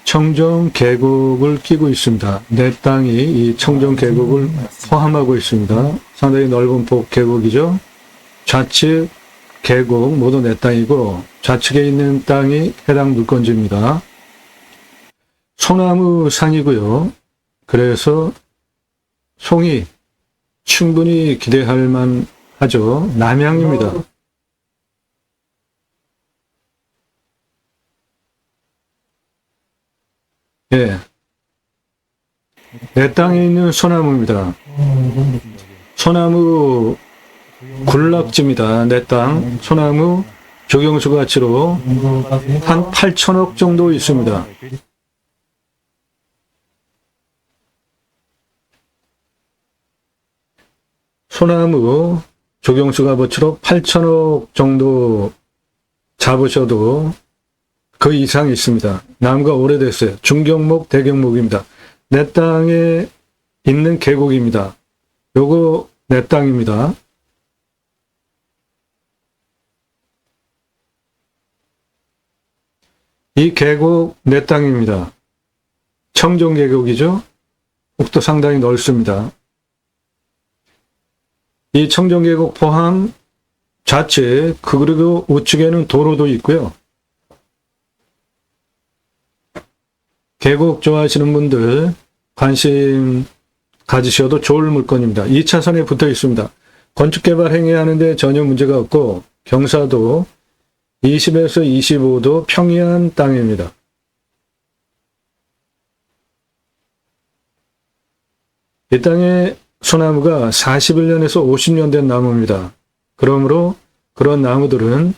청정 계곡을 끼고 있습니다. 내 땅이 이 청정 계곡을 포함하고 있습니다. 상당히 넓은 폭 계곡이죠. 좌측 계곡 모두 내 땅이고 좌측에 있는 땅이 해당 물건지입니다. 소나무 산이고요. 그래서 송이 충분히 기대할 만하죠. 남향입니다. 예. 내 땅에 있는 소나무입니다. 소나무 군락지입니다. 내 땅 소나무 조경수 가치로 한 8천억 정도 있습니다. 소나무 조경수 값어치로 8천억 정도 잡으셔도 그 이상이 있습니다. 나무가 오래됐어요. 중경목, 대경목입니다. 내 땅에 있는 계곡입니다. 요거 내 땅입니다. 이 계곡 내 땅입니다. 청정 계곡이죠. 폭도 상당히 넓습니다. 이 청정 계곡 포함 좌측 그리고 우측에는 도로도 있고요. 계곡 좋아하시는 분들 관심 가지셔도 좋을 물건입니다. 2차선에 붙어 있습니다. 건축개발 행위하는데 전혀 문제가 없고 경사도 20에서 25도 평이한 땅입니다. 이 땅에 소나무가 41년에서 50년 된 나무입니다. 그러므로 그런 나무들은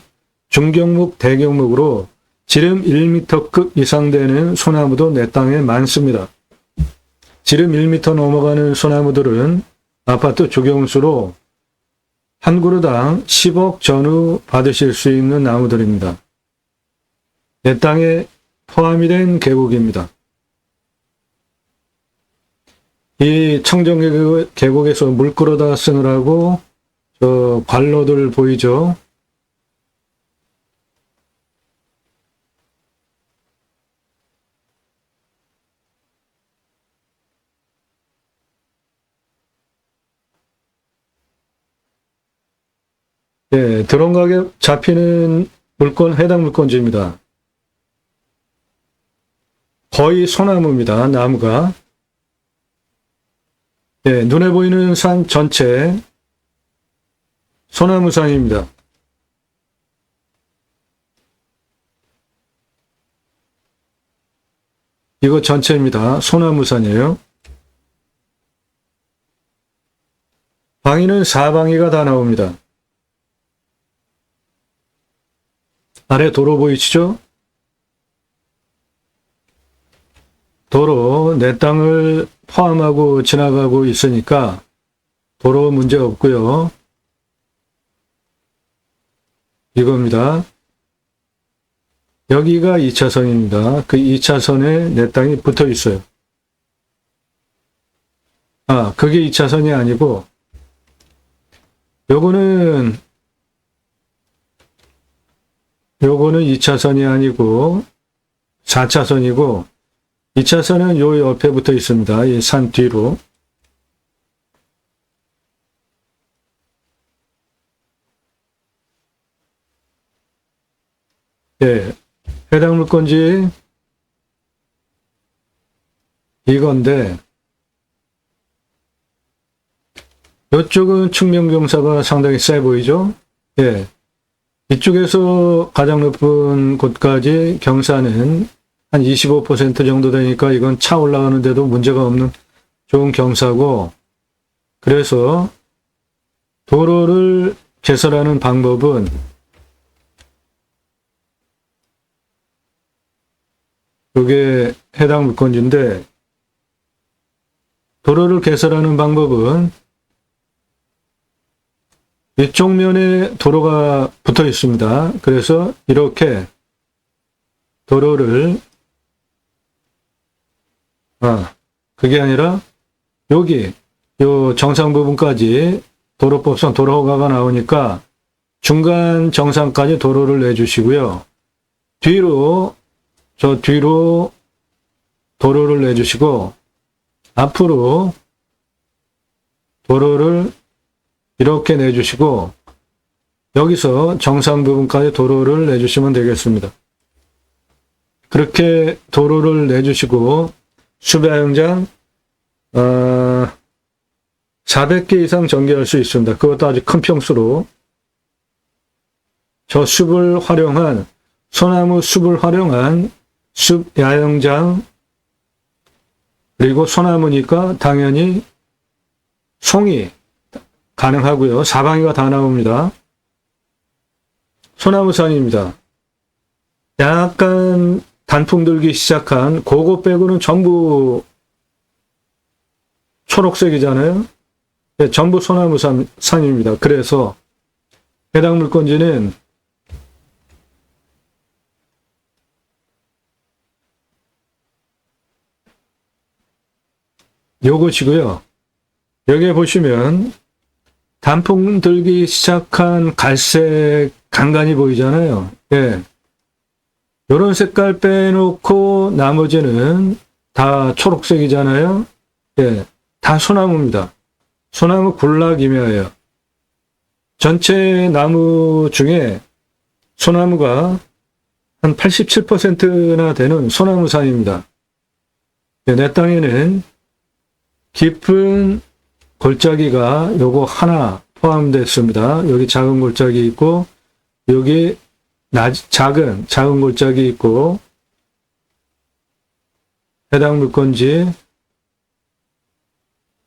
중경목, 대경목으로 지름 1m급 이상 되는 소나무도 내 땅에 많습니다. 지름 1m 넘어가는 소나무들은 아파트 조경수로 한 그루당 10억 전후 받으실 수 있는 나무들입니다. 내 땅에 포함이 된 계곡입니다. 이 청정 계곡에서 물 끌어다 쓰느라고 저 관로들 보이죠? 네, 드론 가격 잡히는 물건, 해당 물건지입니다. 거의 소나무입니다. 나무가. 네, 눈에 보이는 산 전체 소나무산입니다. 이거 전체입니다. 소나무산이에요. 방위는 4방위가 다 나옵니다. 아래 도로 보이시죠? 도로 내 땅을 포함하고 지나가고 있으니까 도로 문제 없고요. 이겁니다. 여기가 2차선입니다. 그 2차선에 내 땅이 붙어 있어요. 아, 그게 2차선이 아니고 요거는 2차선이 아니고 4차선이고 2차선은 요 옆에 붙어 있습니다. 이 산 뒤로. 예, 해당 물건지 이건데 이쪽은 측면경사가 상당히 세 보이죠? 예. 이쪽에서 가장 높은 곳까지 경사는 한 25% 정도 되니까 이건 차 올라가는데도 문제가 없는 좋은 경사고, 그래서 도로를 개설하는 방법은 이게 해당 물건지인데, 도로를 개설하는 방법은 이쪽 면에 도로가 붙어 있습니다. 그래서 이렇게 도로를 그게 아니라 여기 요 정상 부분까지 도로법상 도로허가가 나오니까 중간 정상까지 도로를 내주시고요. 뒤로 저 뒤로 도로를 내주시고 앞으로 도로를 이렇게 내주시고 여기서 정상 부분까지 도로를 내주시면 되겠습니다. 그렇게 도로를 내주시고 수배양장 400개 이상 전개할 수 있습니다. 그것도 아주 큰 평수로 저 숲을 활용한 소나무 숲을 활용한 숲 야영장 그리고 소나무니까 당연히 송이 가능하고요. 사방이가 다 나옵니다. 소나무산입니다. 약간 단풍 들기 시작한 그거 빼고는 전부 초록색이잖아요. 네, 전부 소나무산입니다. 그래서 해당 물건지는 요것이고요. 여기에 보시면 단풍 들기 시작한 갈색 간간이 보이잖아요. 예. 요런 색깔 빼놓고 나머지는 다 초록색이잖아요. 예. 다 소나무입니다. 소나무 군락이며예요. 전체 나무 중에 소나무가 한 87%나 되는 소나무산입니다. 예, 내 땅에는 깊은 골짜기가 요거 하나 포함됐습니다. 여기 작은 골짜기 있고 여기 작은 골짜기 있고 해당 물건지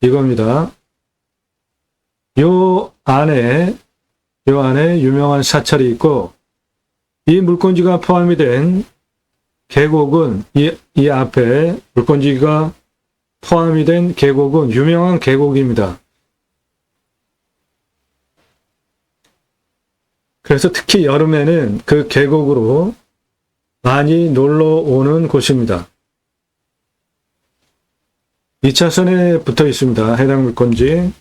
이겁니다. 요 안에 유명한 사찰이 있고 이 물건지가 포함이 된 계곡은 이 앞에 물건지가 포함이 된 계곡은 유명한 계곡입니다. 그래서 특히 여름에는 그 계곡으로 많이 놀러 오는 곳입니다. 2차선에 붙어 있습니다. 해당 물건지.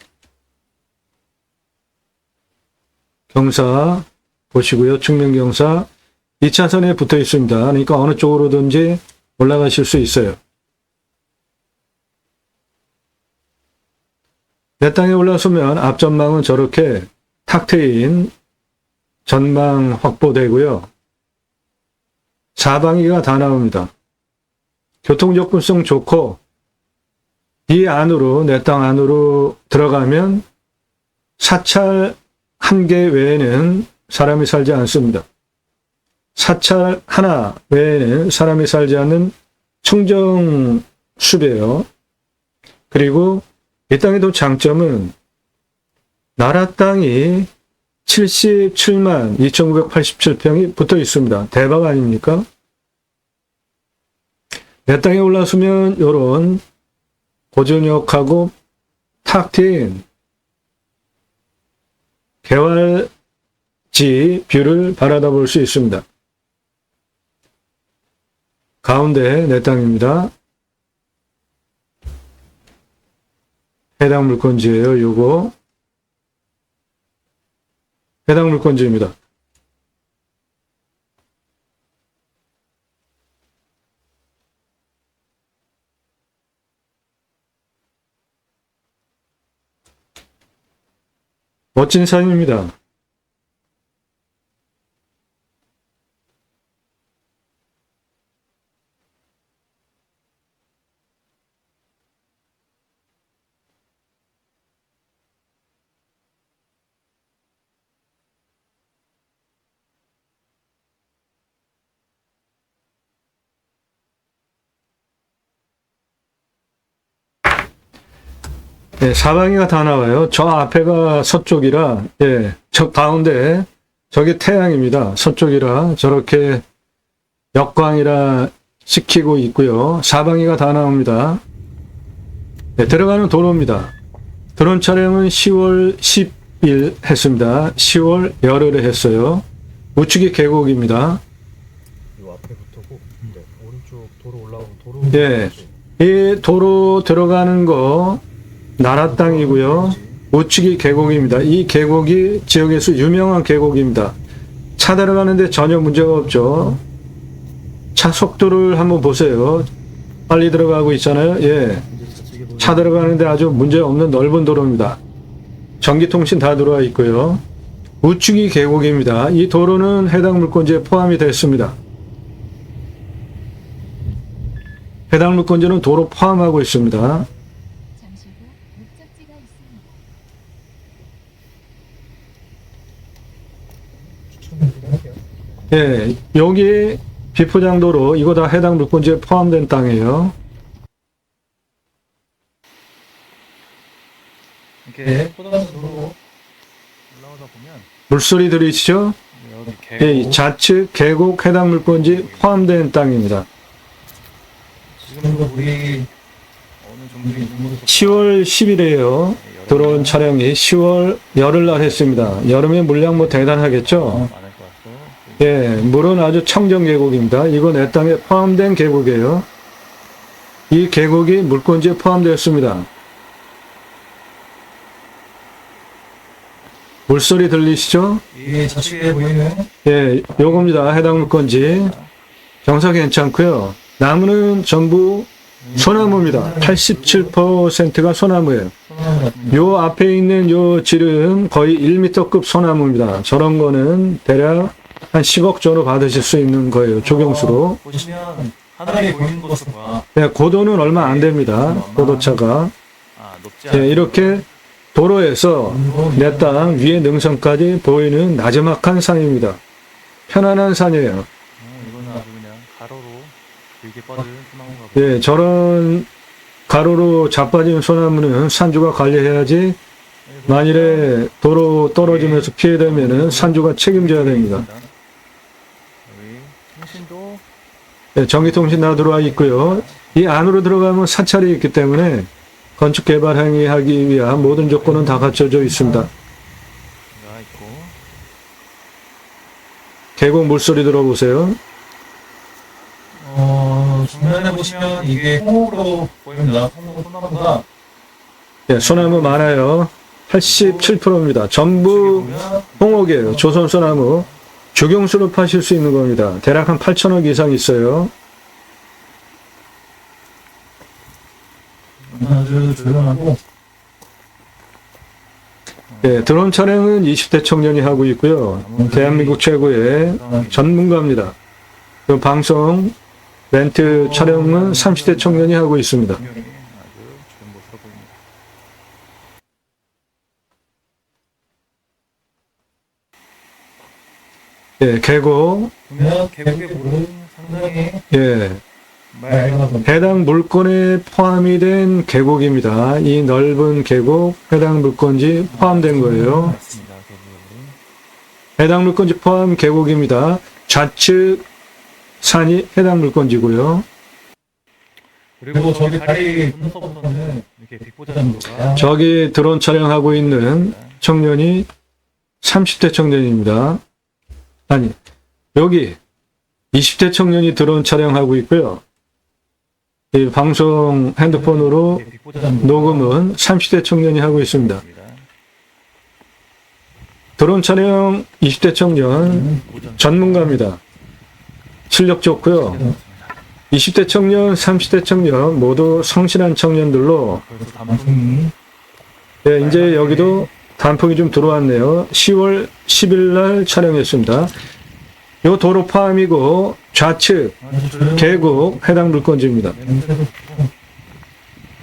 경사 보시고요. 측면경사 2차선에 붙어 있습니다. 그러니까 어느 쪽으로든지 올라가실 수 있어요. 내 땅에 올라서면 앞전망은 저렇게 탁 트인 전망 확보되고요. 사방이가 다 나옵니다. 교통 접근성 좋고 이 안으로 내 땅 안으로 들어가면 사찰 한 개 외에는 사람이 살지 않습니다. 사찰 하나 외에는 사람이 살지 않는 청정숲이에요. 그리고 이 땅의 또 장점은 나라 땅이 77만 2,987평이 붙어 있습니다. 대박 아닙니까? 내 땅에 올라서면 이런 고전역하고 탁 트인 개활지 뷰를 바라다 볼 수 있습니다. 가운데 내 땅입니다. 해당 물건지예요. 요거 해당 물건지입니다. 멋진 산입니다. 네, 사방이가 다 나와요. 저 앞에가 서쪽이라, 예, 저 가운데, 저게 태양입니다. 서쪽이라 저렇게 역광이라 시키고 있고요. 사방이가 다 나옵니다. 네, 들어가는 도로입니다. 드론 촬영은 10월 10일 했습니다. 10월 열흘에 했어요. 우측이 계곡입니다. 이 앞에부터고, 네, 오른쪽 도로 올라오면 도로. 예, 이 도로 들어가는 거, 나라 땅이고요. 우측이 계곡입니다. 이 계곡이 지역에서 유명한 계곡입니다. 차 들어가는데 전혀 문제가 없죠. 차 속도를 한번 보세요. 빨리 들어가고 있잖아요. 예. 차 들어가는데 아주 문제 없는 넓은 도로입니다. 전기통신 다 들어와 있고요. 우측이 계곡입니다. 이 도로는 해당 물건지에 포함이 됐습니다. 해당 물건지는 도로 포함하고 있습니다. 잠시 후 목적지가 있습니다. 예, 여기 비포장도로 이거 다 해당 물건지에 포함된 땅이에요. 이렇게 포장도로 올라오다 보면 물소리 들리시죠? 여기 예, 이 계곡 좌측 계곡 해당 물건지 포함된 땅입니다. 지금도 물이 어느 정도 있는 것으로 10월 10일에요. 들어온 차량이 10월 열흘날 했습니다. 여름에 물량 뭐 대단하겠죠? 많을 것 같고 예, 물은 아주 청정 계곡입니다. 이거 내 땅에 포함된 계곡이에요. 이 계곡이 물건지에 포함되었습니다. 물소리 들리시죠? 이 좌측에 보이는 예, 요겁니다. 해당 물건지. 경사 괜찮고요. 나무는 전부 소나무입니다. 87%가 소나무예요. 소나무 같은 요 앞에 있는 요 지름 거의 1m급 소나무입니다. 저런 거는 대략 한 10억 정도 받으실 수 있는 거예요. 조경수로. 보시면 하늘에 보이는 것과 네, 고도는 얼마 안 됩니다. 고도차가. 높지 예, 이렇게 도로에서 내 땅 위에 능선까지 보이는 나지막한 산입니다. 편안한 산이에요. 이거는 아주 그냥 가로로 길게 뻗은 소나무가 보여요. 예, 저런 가로로 자빠진 소나무는 산주가 관리해야지 만일에 도로 떨어지면서 피해되면은 산주가 책임져야 됩니다. 여기 통신도 예, 전기통신 다 들어와 있고요. 이 안으로 들어가면 사찰이 있기 때문에 건축 개발 행위하기 위한 모든 조건은 다 갖춰져 있습니다. 가 있고 계곡 물소리 들어보세요. 정면에 보시면 이게 홍으로 보입니다. 소나무가 예, 소나무 많아요. 87%입니다. 전부 보면 홍옥이에요. 조선 소나무. 조경수로 파실 수 있는 겁니다. 대략 한 8천억 이상 있어요. 아주 조용하고 예, 드론 촬영은 20대 청년이 하고 있고요. 대한민국 최고의 전문가입니다. 그 방송 렌트 촬영은 30대 청년이 하고 있습니다. 분명히 아주 좋은 모습으로 보입니다. 예, 계곡. 보면 계곡의 물은 상당히 예, 맑아서 해당 물건에 포함이 된 계곡입니다. 이 넓은 계곡, 해당 물건지 포함된 거예요. 맞습니다. 계곡의 해당 물건지 포함 계곡입니다. 좌측 산이 해당 물건지고요. 그리고 저기 다리 건너서부터는 이렇게 빅보자도가 저기 드론 촬영하고 있는 청년이 30대 청년입니다. 아니, 여기 20대 청년이 드론 촬영하고 있고요. 이 방송 핸드폰으로 녹음은 30대 청년이 하고 있습니다. 드론 촬영 20대 청년 전문가입니다. 실력 좋고요. 20대 청년, 30대 청년 모두 성실한 청년들로 그래서 단풍이 예, 이제 여기도 단풍이 좀 들어왔네요. 10월 10일 날 촬영했습니다. 요 도로 포함이고 좌측 계곡 해당 물건지입니다.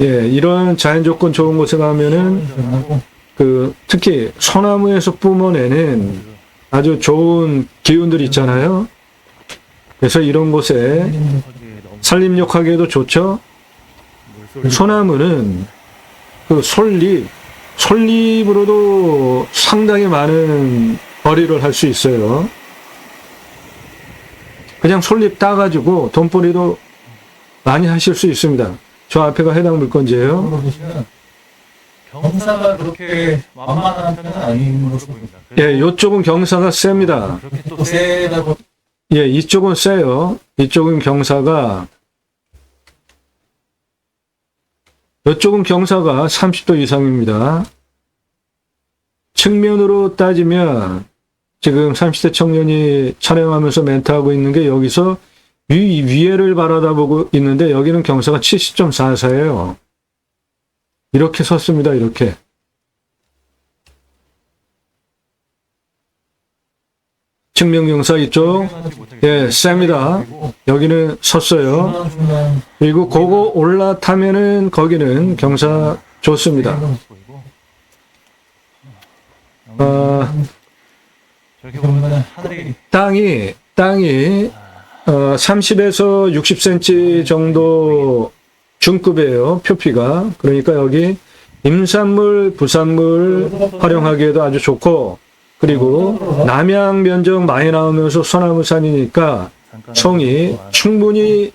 예, 이런 자연 조건 좋은 곳에 가면은 그 특히 소나무에서 뿜어내는 아주 좋은 기운들 있잖아요. 그래서 이런 곳에 산림욕하기에도 좋죠. 소나무는 그 솔잎으로도 상당히 많은 벌이를 할 수 있어요. 그냥 솔잎 따가지고 돈벌이도 많이 하실 수 있습니다. 저 앞에가 해당 물건지예요. 보시면 경사가 그렇게 만만한 편은 아닌 것으로 보입니다. 예, 이쪽은 경사가 셉니다. 그렇게 또 세다고 예, 이쪽은 세요. 이쪽은 경사가 30도 이상입니다. 측면으로 따지면 지금 30대 청년이 촬영하면서 멘트하고 있는 게 여기서 위에를 바라다보고 있는데 여기는 경사가 70.44예요. 이렇게 섰습니다. 이렇게. 측면경사 이쪽, 예, 셉니다. 여기는 섰어요. 그리고 그거 올라타면은 거기는 경사 좋습니다. 저렇게 보면은 하늘이 땅이 30에서 60cm 정도 중급이에요. 표피가. 그러니까 여기 임산물, 부산물 활용하기에도 아주 좋고, 그리고 남양 면적 많이 나오면서 소나무산이니까 성이 충분히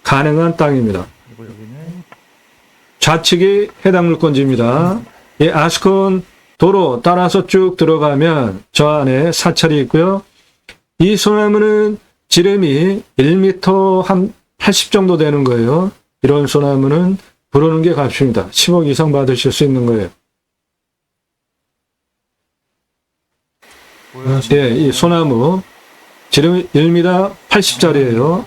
가능한 땅입니다. 그리고 여기는 좌측이 해당 물건지입니다. 이 아스콘 도로 따라서 쭉 들어가면 저 안에 사찰이 있고요. 이 소나무는 지름이 1m 한 80 정도 되는 거예요. 이런 소나무는 부르는 게 값입니다. 10억 이상 받으실 수 있는 거예요. 예, 이 소나무 지름 1m 80짜리예요.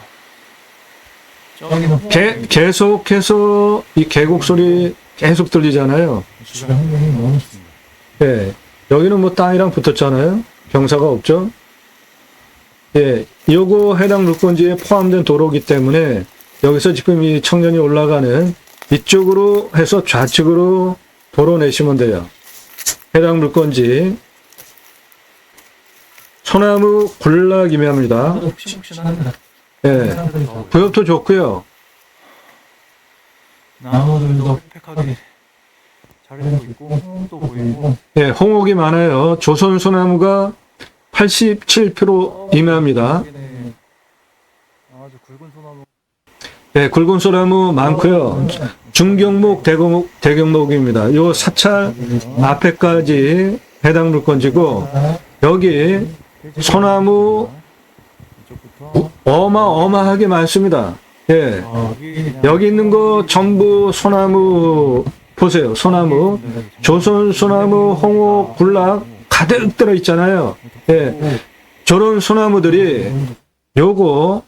저기는 계속해서 이 계곡 소리 계속 들리잖아요. 주변 환경이 너무 좋습니다. 예, 여기는 뭐 땅이랑 붙었잖아요. 경사가 없죠. 예, 요거 해당 물건지에 포함된 도로기 때문에 여기서 지금 이 청년이 올라가는 이쪽으로 해서 좌측으로 도로 내시면 돼요. 해당 물건지 소나무 군락이면입니다. 푹신푹신합니다. 예, 부엽도 좋고요. 나무들도 빽빽하게 잘 되고 있고 또 보이고 예, 홍옥이 많아요. 조선 소나무가 87% 이하입니다. 여기는 아주 굵은 소나무 예, 굵은 소나무 많고요. 중경목, 대경목입니다. 요 사찰 앞에까지 해당 물건지고 여기 소나무 이쪽부터 어마어마하게 많습니다. 예, 여기 있는 거 전부 소나무 보세요. 소나무, 조선 소나무, 홍옥, 군락 가득 들어 있잖아요. 예, 저런 소나무들이 요거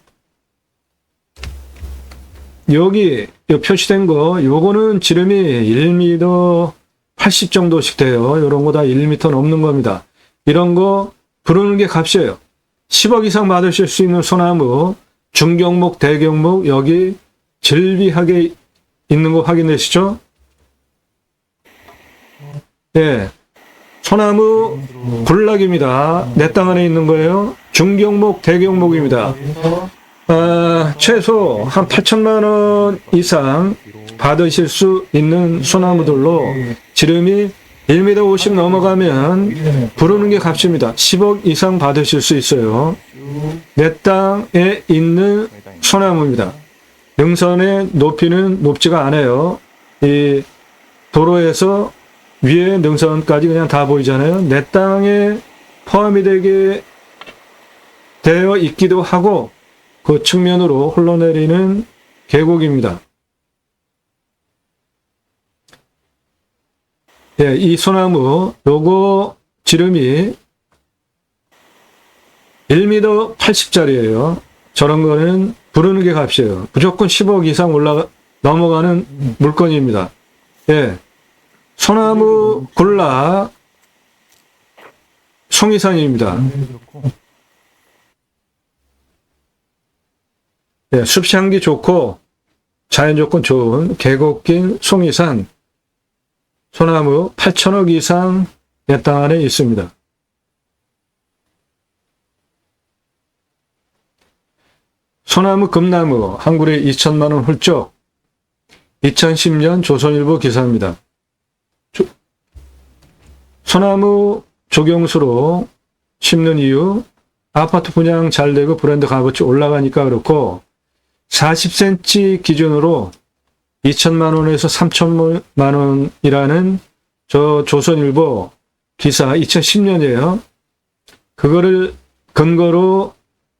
여기 요 표시된 거 요거는 지름이 1m 80 정도씩 돼요. 요런 거 다 1m 넘는 겁니다. 이런 거 부르는 게 값이에요. 10억 이상 받으실 수 있는 소나무, 중경목, 대경목 여기 질비하게 있는 거 확인되시죠? 예, 소나무 군락입니다. 내 땅 안에 있는 거예요. 중경목, 대경목입니다. 최소 한 8천만 원 이상 받으실 수 있는 소나무들로 지름이 1m 50 넘어가면 부르는 게 값입니다. 10억 이상 받으실 수 있어요. 내 땅에 있는 소나무입니다. 능선의 높이는 높지가 않아요. 이 도로에서 위에 능선까지 그냥 다 보이잖아요. 내 땅에 포함이 되어 있기도 하고 그 측면으로 흘러내리는 계곡입니다. 예, 이 소나무 요거 지름이 1m 80짜리예요. 저런 거는 부르는 게 값이에요. 무조건 10억 이상 넘어가는 물건입니다. 예, 소나무 군락 송이산입니다. 예, 숲향기 좋고 자연 조건 좋은 계곡긴 송이산 소나무 8천억 이상 내 땅 안에 있습니다. 소나무 금나무 한 그루에 2천만 원 훌쩍 2010년 조선일보 기사입니다. 소나무 조경수로 심는 이유 아파트 분양 잘 되고 브랜드 값어치 올라가니까 그렇고 40cm 기준으로 2천만 원에서 3천만 원이라는 저 조선일보 기사 2010년이에요. 그거를 근거로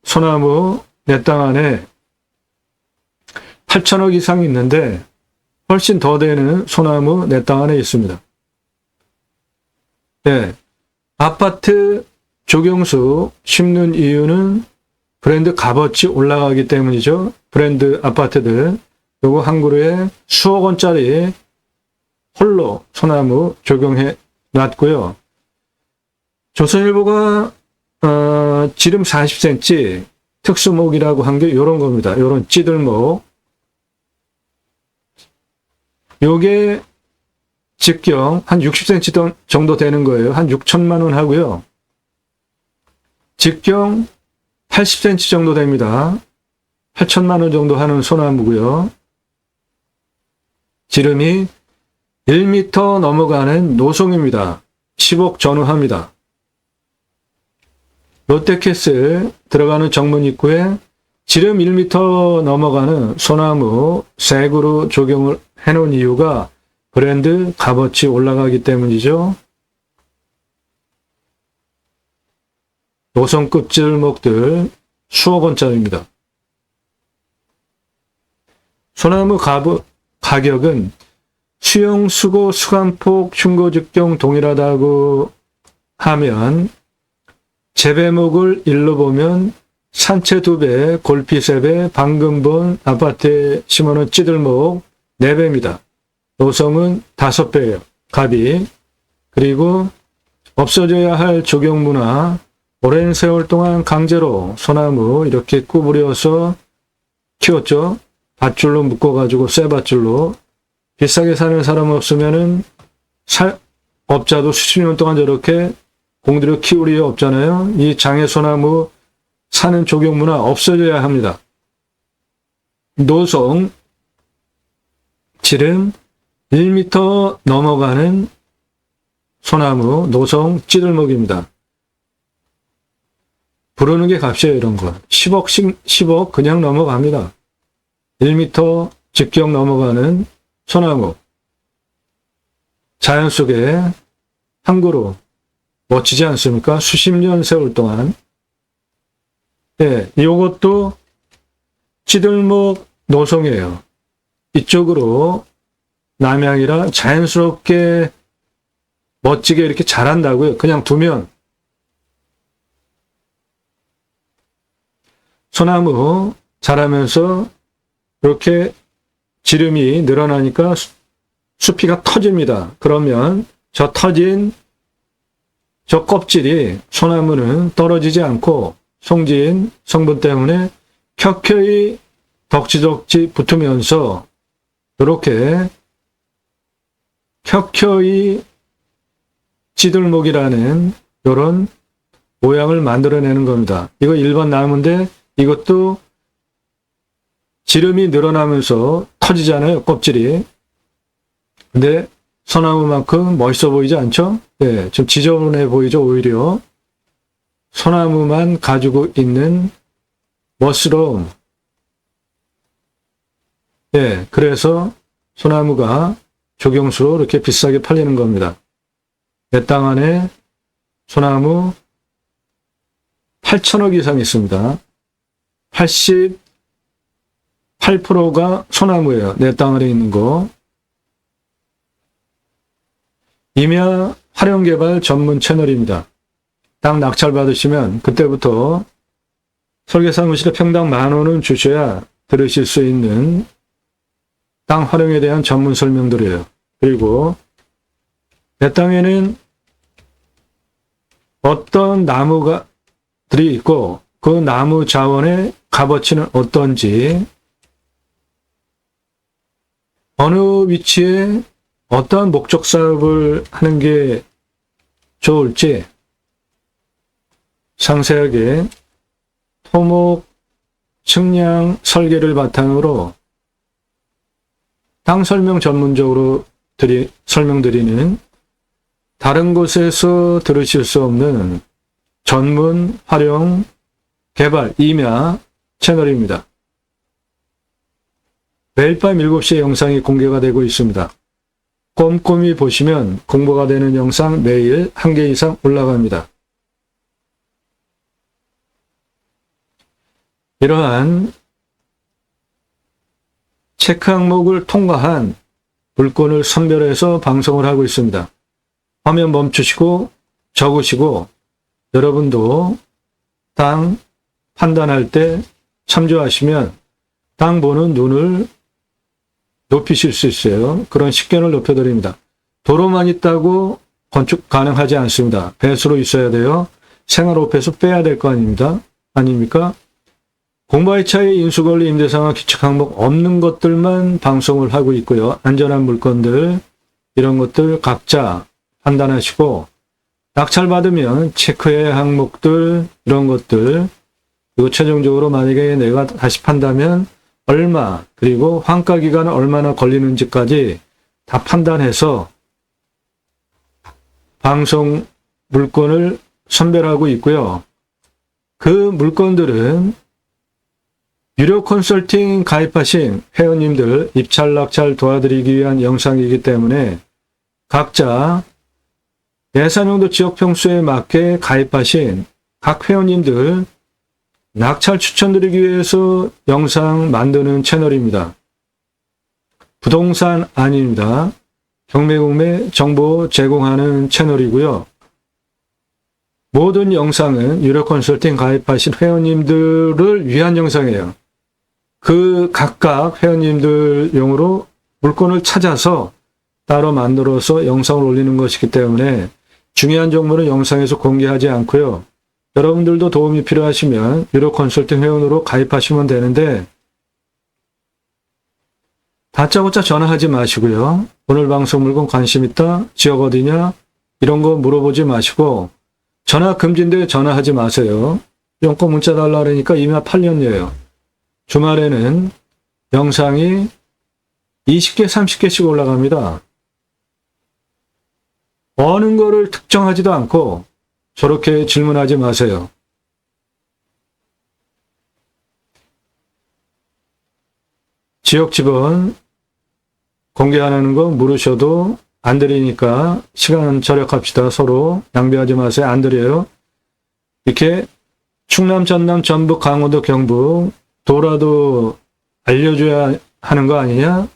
소나무 내 땅 안에 8천억 이상 있는데 훨씬 더 되는 소나무 내 땅 안에 있습니다. 네, 아파트 조경수 심는 이유는 브랜드 값어치 올라가기 때문이죠. 브랜드 아파트들. 요거 한 그루에 수억 원짜리 홀로 소나무 적용해 놨고요. 조선일보가 지름 40cm 특수목이라고 한 게 요런 겁니다. 요런 찌들목. 요게 직경 한 60cm 정도 되는 거예요. 한 6천만 원 하고요. 직경 80cm 정도 됩니다. 8천만 원 정도 하는 소나무고요. 지름이 1m 넘어가는 노송입니다. 10억 전후합니다. 롯데캐슬 들어가는 정문 입구에 지름 1m 넘어가는 소나무 세 그루 적용을 해놓은 이유가 브랜드 값어치 올라가기 때문이죠. 노선급 찌들목들 수억 원짜리입니다. 소나무 가격은 수용, 수고, 수간폭, 흉고, 직경 동일하다고 하면 재배목을 일로 보면 산채 2배, 골피 3배, 방금 본 아파트에 심어놓은 찌들목 4배입니다. 노성은 5배예요. 값이. 그리고 없어져야 할 조경문화, 오랜 세월 동안 강제로 소나무 이렇게 구부려서 키웠죠. 밧줄로 묶어가지고 쇠밧줄로. 비싸게 사는 사람 없으면은 업자도 수십 년 동안 저렇게 공들여 키울 리 없잖아요. 이 장애 소나무 사는 조경문화 없어져야 합니다. 노송 지름 1m 넘어가는 소나무 노송 찌들목입니다. 부르는 게 값이에요. 이런 거 10억 그냥 넘어갑니다. 1m 직경 넘어가는 소나무 자연 속에 한 그루 멋지지 않습니까? 수십 년 세월 동안. 예, 이것도 찌들목 노송이에요. 이쪽으로 남향이라 자연스럽게 멋지게 이렇게 자란다고요. 그냥 두면. 소나무 자라면서 이렇게 지름이 늘어나니까 수피가 터집니다. 그러면 저 터진 저 껍질이 소나무는 떨어지지 않고 송진 성분 때문에 켜켜이 덕지덕지 붙으면서 이렇게 켜켜이 찌들목이라는 이런 모양을 만들어내는 겁니다. 이거 일반 나무인데 이것도 지름이 늘어나면서 터지잖아요. 껍질이. 근데 소나무만큼 멋있어 보이지 않죠? 예, 좀 지저분해 보이죠, 오히려. 소나무만 가지고 있는 멋스러움. 예, 그래서 소나무가 조경수로 이렇게 비싸게 팔리는 겁니다. 내 땅 안에 소나무 8천억 이상 있습니다. 88%가 소나무예요. 내 땅 안에 있는 거. 임야 활용개발 전문 채널입니다. 땅 낙찰 받으시면 그때부터 설계사무실에 평당 10,000원은 주셔야 들으실 수 있는 땅 활용에 대한 전문 설명들이에요. 그리고 내 땅에는 어떤 나무들이 있고 그 나무 자원의 값어치는 어떤지, 어느 위치에 어떠한 목적 사업을 하는 게 좋을지 상세하게 토목, 측량, 설계를 바탕으로 땅 설명 전문적으로 설명드리는 다른 곳에서 들으실 수 없는 전문 활용 개발 임야 채널입니다. 매일 밤 7시에 영상이 공개가 되고 있습니다. 꼼꼼히 보시면 공부가 되는 영상 매일 1개 이상 올라갑니다. 이러한 체크 항목을 통과한 물건을 선별해서 방송을 하고 있습니다. 화면 멈추시고 적으시고 여러분도 땅 판단할 때 참조하시면 땅 보는 눈을 높이실 수 있어요. 그런 식견을 높여드립니다. 도로만 있다고 건축 가능하지 않습니다. 배수로 있어야 돼요. 생활 오폐수 빼야 될 거 아닙니까? 공바위 차의 인수권리 임대상황 규칙 항목 없는 것들만 방송을 하고 있고요. 안전한 물건들 이런 것들 각자 판단하시고 낙찰받으면 체크해야 할 항목들 이런 것들 그리고 최종적으로 만약에 내가 다시 판다면 얼마 그리고 환가 기간은 얼마나 걸리는지까지 다 판단해서 방송 물건을 선별하고 있고요. 그 물건들은 유료 컨설팅 가입하신 회원님들 입찰 낙찰 도와드리기 위한 영상이기 때문에 각자 예산용도 지역 평수에 맞게 가입하신 각 회원님들 낙찰 추천드리기 위해서 영상 만드는 채널입니다. 부동산 아닙니다. 경매공매 정보 제공하는 채널이고요. 모든 영상은 유료 컨설팅 가입하신 회원님들을 위한 영상이에요. 그 각각 회원님들용으로 물건을 찾아서 따로 만들어서 영상을 올리는 것이기 때문에 중요한 정보는 영상에서 공개하지 않고요. 여러분들도 도움이 필요하시면 유료 컨설팅 회원으로 가입하시면 되는데 다짜고짜 전화하지 마시고요. 오늘 방송 물건 관심 있다? 지역 어디냐? 이런 거 물어보지 마시고 전화 금지인데 전화하지 마세요. 용건 문자 달라 그러니까 이미 8년이에요. 주말에는 영상이 20개, 30개씩 올라갑니다. 어느 거를 특정하지도 않고 저렇게 질문하지 마세요. 지역 지번 공개하는 거 물으셔도 안 드리니까 시간 절약합시다. 서로 낭비하지 마세요. 안 드려요. 이렇게 충남, 전남, 전북, 강원도, 경북 도라도 알려줘야 하는 거 아니냐?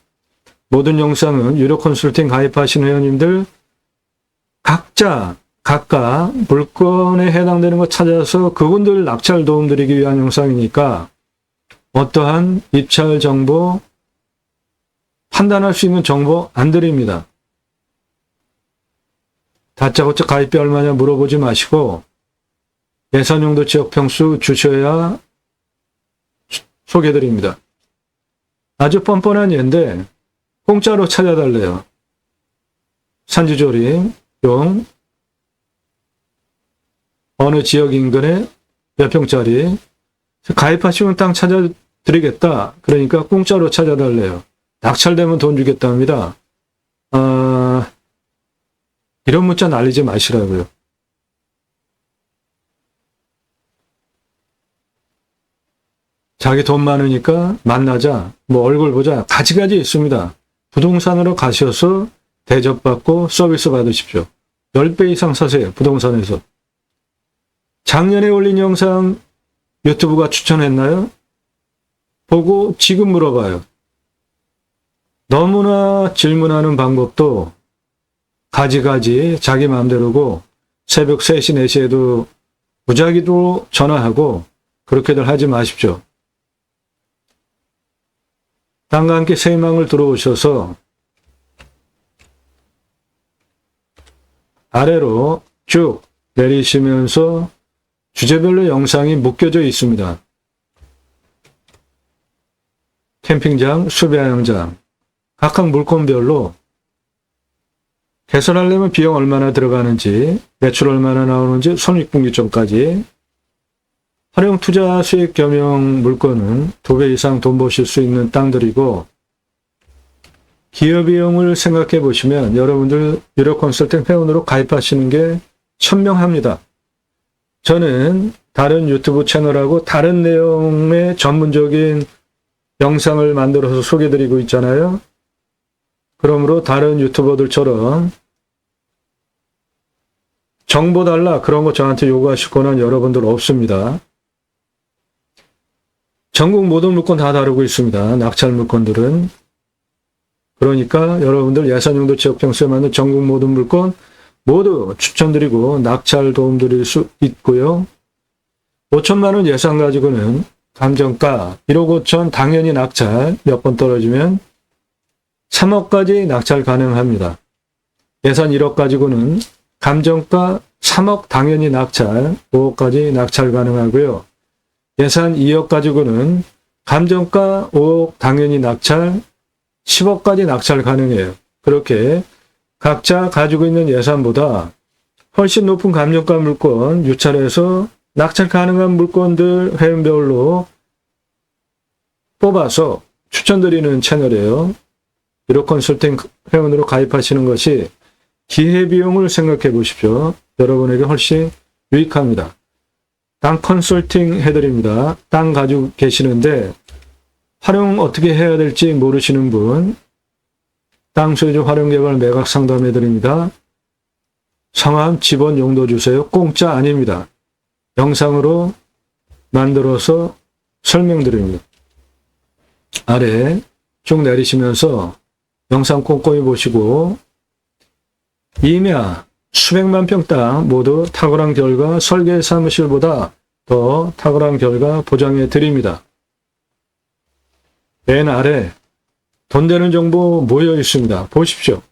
모든 영상은 유료 컨설팅 가입하신 회원님들 각각 물건에 해당되는 거 찾아서 그분들 낙찰 도움드리기 위한 영상이니까 어떠한 입찰 정보, 판단할 수 있는 정보 안 드립니다. 다짜고짜 가입비 얼마냐 물어보지 마시고 예산용도 지역 평수 주셔야 소개드립니다. 아주 뻔뻔한 예인데 공짜로 찾아달래요. 산지조림 용 어느 지역 인근에 몇 평짜리 가입하시면 땅 찾아드리겠다. 그러니까 공짜로 찾아달래요. 낙찰되면 돈 주겠답니다. 이런 문자 날리지 마시라고요. 자기 돈 많으니까 만나자, 뭐 얼굴 보자, 가지가지 있습니다. 부동산으로 가셔서 대접받고 서비스 받으십시오. 10배 이상 사세요. 부동산에서. 작년에 올린 영상 유튜브가 추천했나요? 보고 지금 물어봐요. 너무나 질문하는 방법도 가지가지 자기 마음대로고 새벽 3시, 4시에도 무작위로 전화하고 그렇게들 하지 마십시오. 땅과 함께 새망을 들어오셔서 아래로 쭉 내리시면서 주제별로 영상이 묶여져 있습니다. 캠핑장, 수배양장, 각각 물건별로 개설하려면 비용 얼마나 들어가는지, 매출 얼마나 나오는지, 손익분기점까지 활용 투자 수익 겸용 물건은 2배 이상 돈 버실 수 있는 땅들이고 기여비용을 생각해 보시면 여러분들 유료 컨설팅 회원으로 가입하시는 게 현명합니다. 저는 다른 유튜브 채널하고 다른 내용의 전문적인 영상을 만들어서 소개드리고 있잖아요. 그러므로 다른 유튜버들처럼 정보 달라 그런 거 저한테 요구하실 거는 여러분들 없습니다. 전국 모든 물건 다 다루고 있습니다. 낙찰 물건들은. 그러니까 여러분들 예산용도 지역 평수에 맞는 전국 모든 물건 모두 추천드리고 낙찰 도움 드릴 수 있고요. 5천만 원 예산 가지고는 감정가 1억 5천 당연히 낙찰 몇 번 떨어지면 3억까지 낙찰 가능합니다. 예산 1억 가지고는 감정가 3억 당연히 낙찰 5억까지 낙찰 가능하고요. 예산 2억 가지고는 감정가 5억 당연히 낙찰 10억까지 낙찰 가능해요. 그렇게 각자 가지고 있는 예산보다 훨씬 높은 감정가 물건 유찰해서 낙찰 가능한 물건들 회원별로 뽑아서 추천드리는 채널이에요. 1호 컨설팅 회원으로 가입하시는 것이 기회비용을 생각해 보십시오. 여러분에게 훨씬 유익합니다. 땅 컨설팅 해드립니다. 땅 가지고 계시는데 활용 어떻게 해야 될지 모르시는 분, 땅 소유주 활용개발 매각 상담해드립니다. 성함, 집원, 용도 주세요. 공짜 아닙니다. 영상으로 만들어서 설명드립니다. 아래 쭉 내리시면서 영상 꼼꼼히 보시고 임야 수백만 평 땅 모두 탁월한 결과 설계 사무실보다 더 탁월한 결과 보장해 드립니다. 맨 아래 돈 되는 정보 모여 있습니다. 보십시오.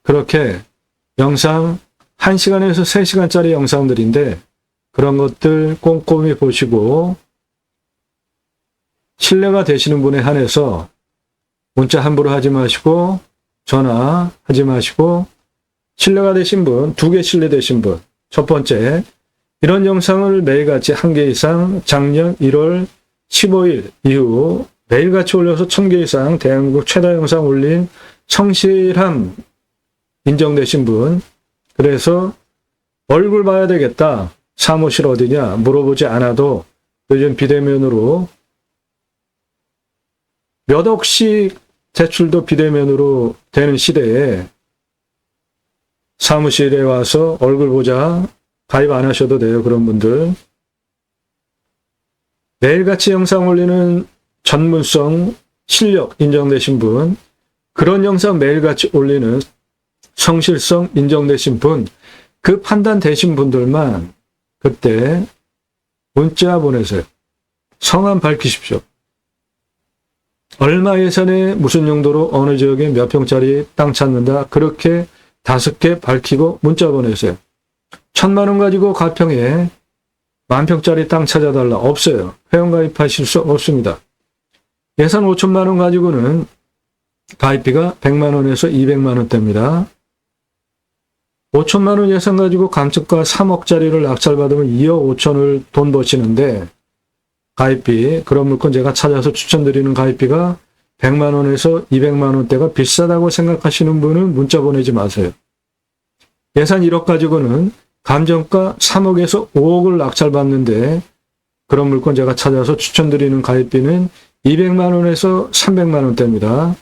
그렇게 영상 1시간에서 3시간짜리 영상들인데 그런 것들 꼼꼼히 보시고 신뢰가 되시는 분에 한해서 문자 함부로 하지 마시고 전화하지 마시고 신뢰가 되신 분, 2개 신뢰되신 분. 첫 번째, 이런 영상을 매일같이 1개 이상 작년 1월 15일 이후 매일같이 올려서 1000개 이상 대한민국 최다 영상 올린 성실함 인정되신 분. 그래서 얼굴 봐야 되겠다. 사무실 어디냐 물어보지 않아도 요즘 비대면으로 몇 억씩 대출도 비대면으로 되는 시대에 사무실에 와서 얼굴 보자 가입 안 하셔도 돼요. 그런 분들. 매일같이 영상 올리는 전문성, 실력 인정되신 분, 그런 영상 매일같이 올리는 성실성 인정되신 분, 그 판단 되신 분들만 그때 문자 보내세요. 성함 밝히십시오. 얼마 예산에 무슨 용도로 어느 지역에 몇 평짜리 땅 찾는다. 그렇게 5개 밝히고 문자 보내세요. 1000만 원 가지고 가평에 10,000평짜리 땅 찾아달라. 없어요. 회원가입하실 수 없습니다. 예산 5천만 원 가지고는 가입비가 100만 원에서 200만 원대입니다. 5천만 원 예산 가지고 감정가 3억짜리를 낙찰받으면 2억 5천을 돈 버시는데 가입비, 그런 물건 제가 찾아서 추천드리는 가입비가 100만 원에서 200만 원대가 비싸다고 생각하시는 분은 문자 보내지 마세요. 예산 1억 가지고는 감정가 3억에서 5억을 낙찰받는데 그런 물건 제가 찾아서 추천드리는 가입비는 200만 원에서 300만 원대입니다.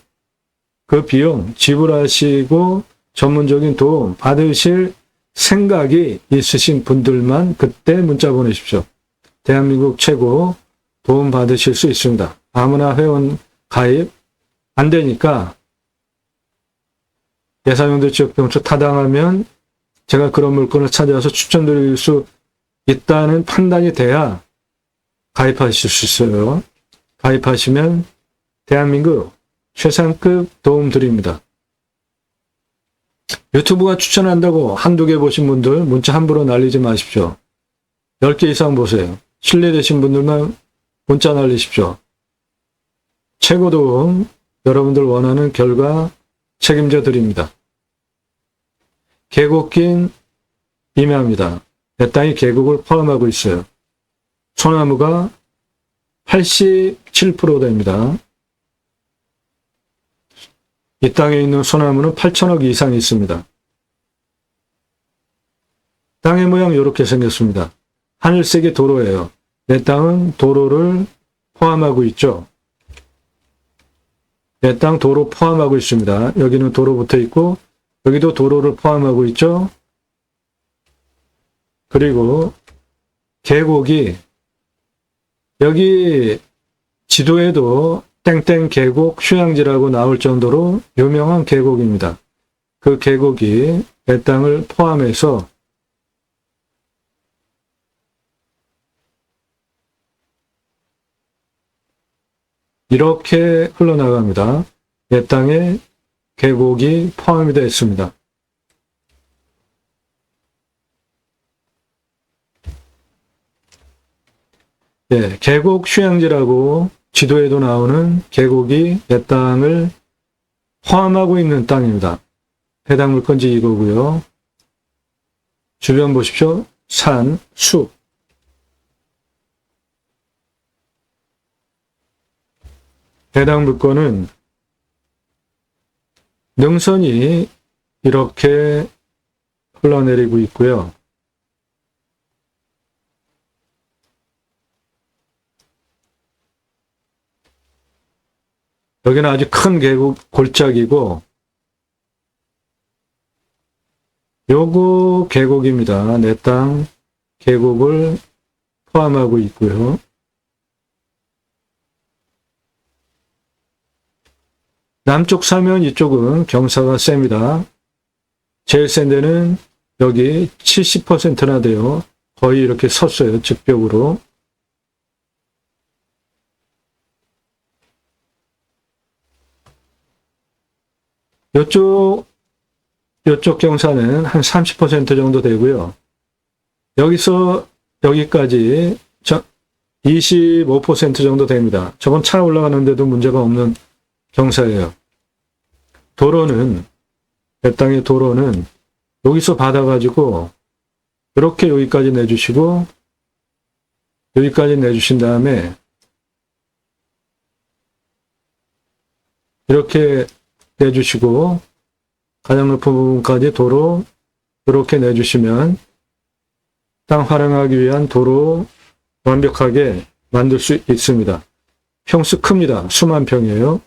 그 비용 지불하시고 전문적인 도움 받으실 생각이 있으신 분들만 그때 문자 보내십시오. 대한민국 최고 도움 받으실 수 있습니다. 아무나 회원 가입 안 되니까 예산용도 지역병초 타당하면 제가 그런 물건을 찾아서 추천드릴 수 있다는 판단이 돼야 가입하실 수 있어요. 가입하시면 대한민국 최상급 도움 드립니다. 유튜브가 추천한다고 한두 개 보신 분들 문자 함부로 날리지 마십시오. 10개 이상 보세요. 신뢰되신 분들만 문자 날리십시오. 최고 도움, 여러분들 원하는 결과 책임져 드립니다. 계곡긴 임야입니다. 내 땅이 계곡을 포함하고 있어요. 소나무가 87% 됩니다. 이 땅에 있는 소나무는 8천억 이상 있습니다. 땅의 모양 이렇게 생겼습니다. 하늘색이 도로예요. 내 땅은 도로를 포함하고 있죠. 내 땅 도로 포함하고 있습니다. 여기는 도로 붙어 있고 여기도 도로를 포함하고 있죠. 그리고 계곡이 여기 지도에도 땡땡 계곡 휴양지라고 나올 정도로 유명한 계곡입니다. 그 계곡이 내 땅을 포함해서 이렇게 흘러나갑니다. 내 땅에 계곡이 포함이 되어 있습니다. 예, 계곡 휴양지라고 지도에도 나오는 계곡이 내 땅을 포함하고 있는 땅입니다. 해당 물건지 이거고요. 주변 보십시오. 산, 숲. 해당 물건은 능선이 이렇게 흘러내리고 있고요. 여기는 아주 큰 계곡 골짜기고 요거 계곡입니다. 내 땅 계곡을 포함하고 있고요. 남쪽 사면 이쪽은 경사가 셉니다. 제일 센 데는 여기 70%나 돼요. 거의 이렇게 섰어요. 직벽으로. 요쪽 경사는 한 30% 정도 되고요. 여기서 여기까지 25% 정도 됩니다. 저건 차 올라가는데도 문제가 없는 경사예요. 도로는, 내 땅의 도로는 여기서 받아가지고 이렇게 여기까지 내주시고 여기까지 내주신 다음에 이렇게 내주시고 가장 높은 부분까지 도로 이렇게 내주시면 땅 활용하기 위한 도로 완벽하게 만들 수 있습니다. 평수 큽니다. 수만 평이에요.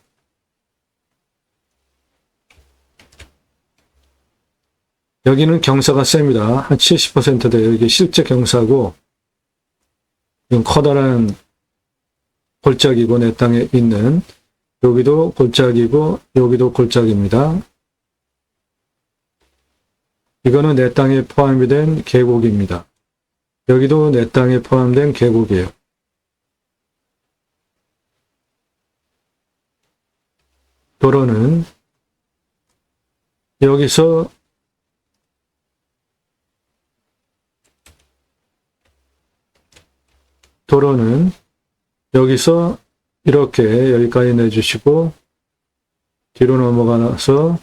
여기는 경사가 셉니다. 한 70% 돼요. 이게 실제 경사고 이건 커다란 골짜기고 내 땅에 있는 여기도 골짜기고 여기도 골짜기입니다. 이거는 내 땅에 포함이 된 계곡입니다. 여기도 내 땅에 포함된 계곡이에요. 도로는 여기서 이렇게 여기까지 내주시고 뒤로 넘어가서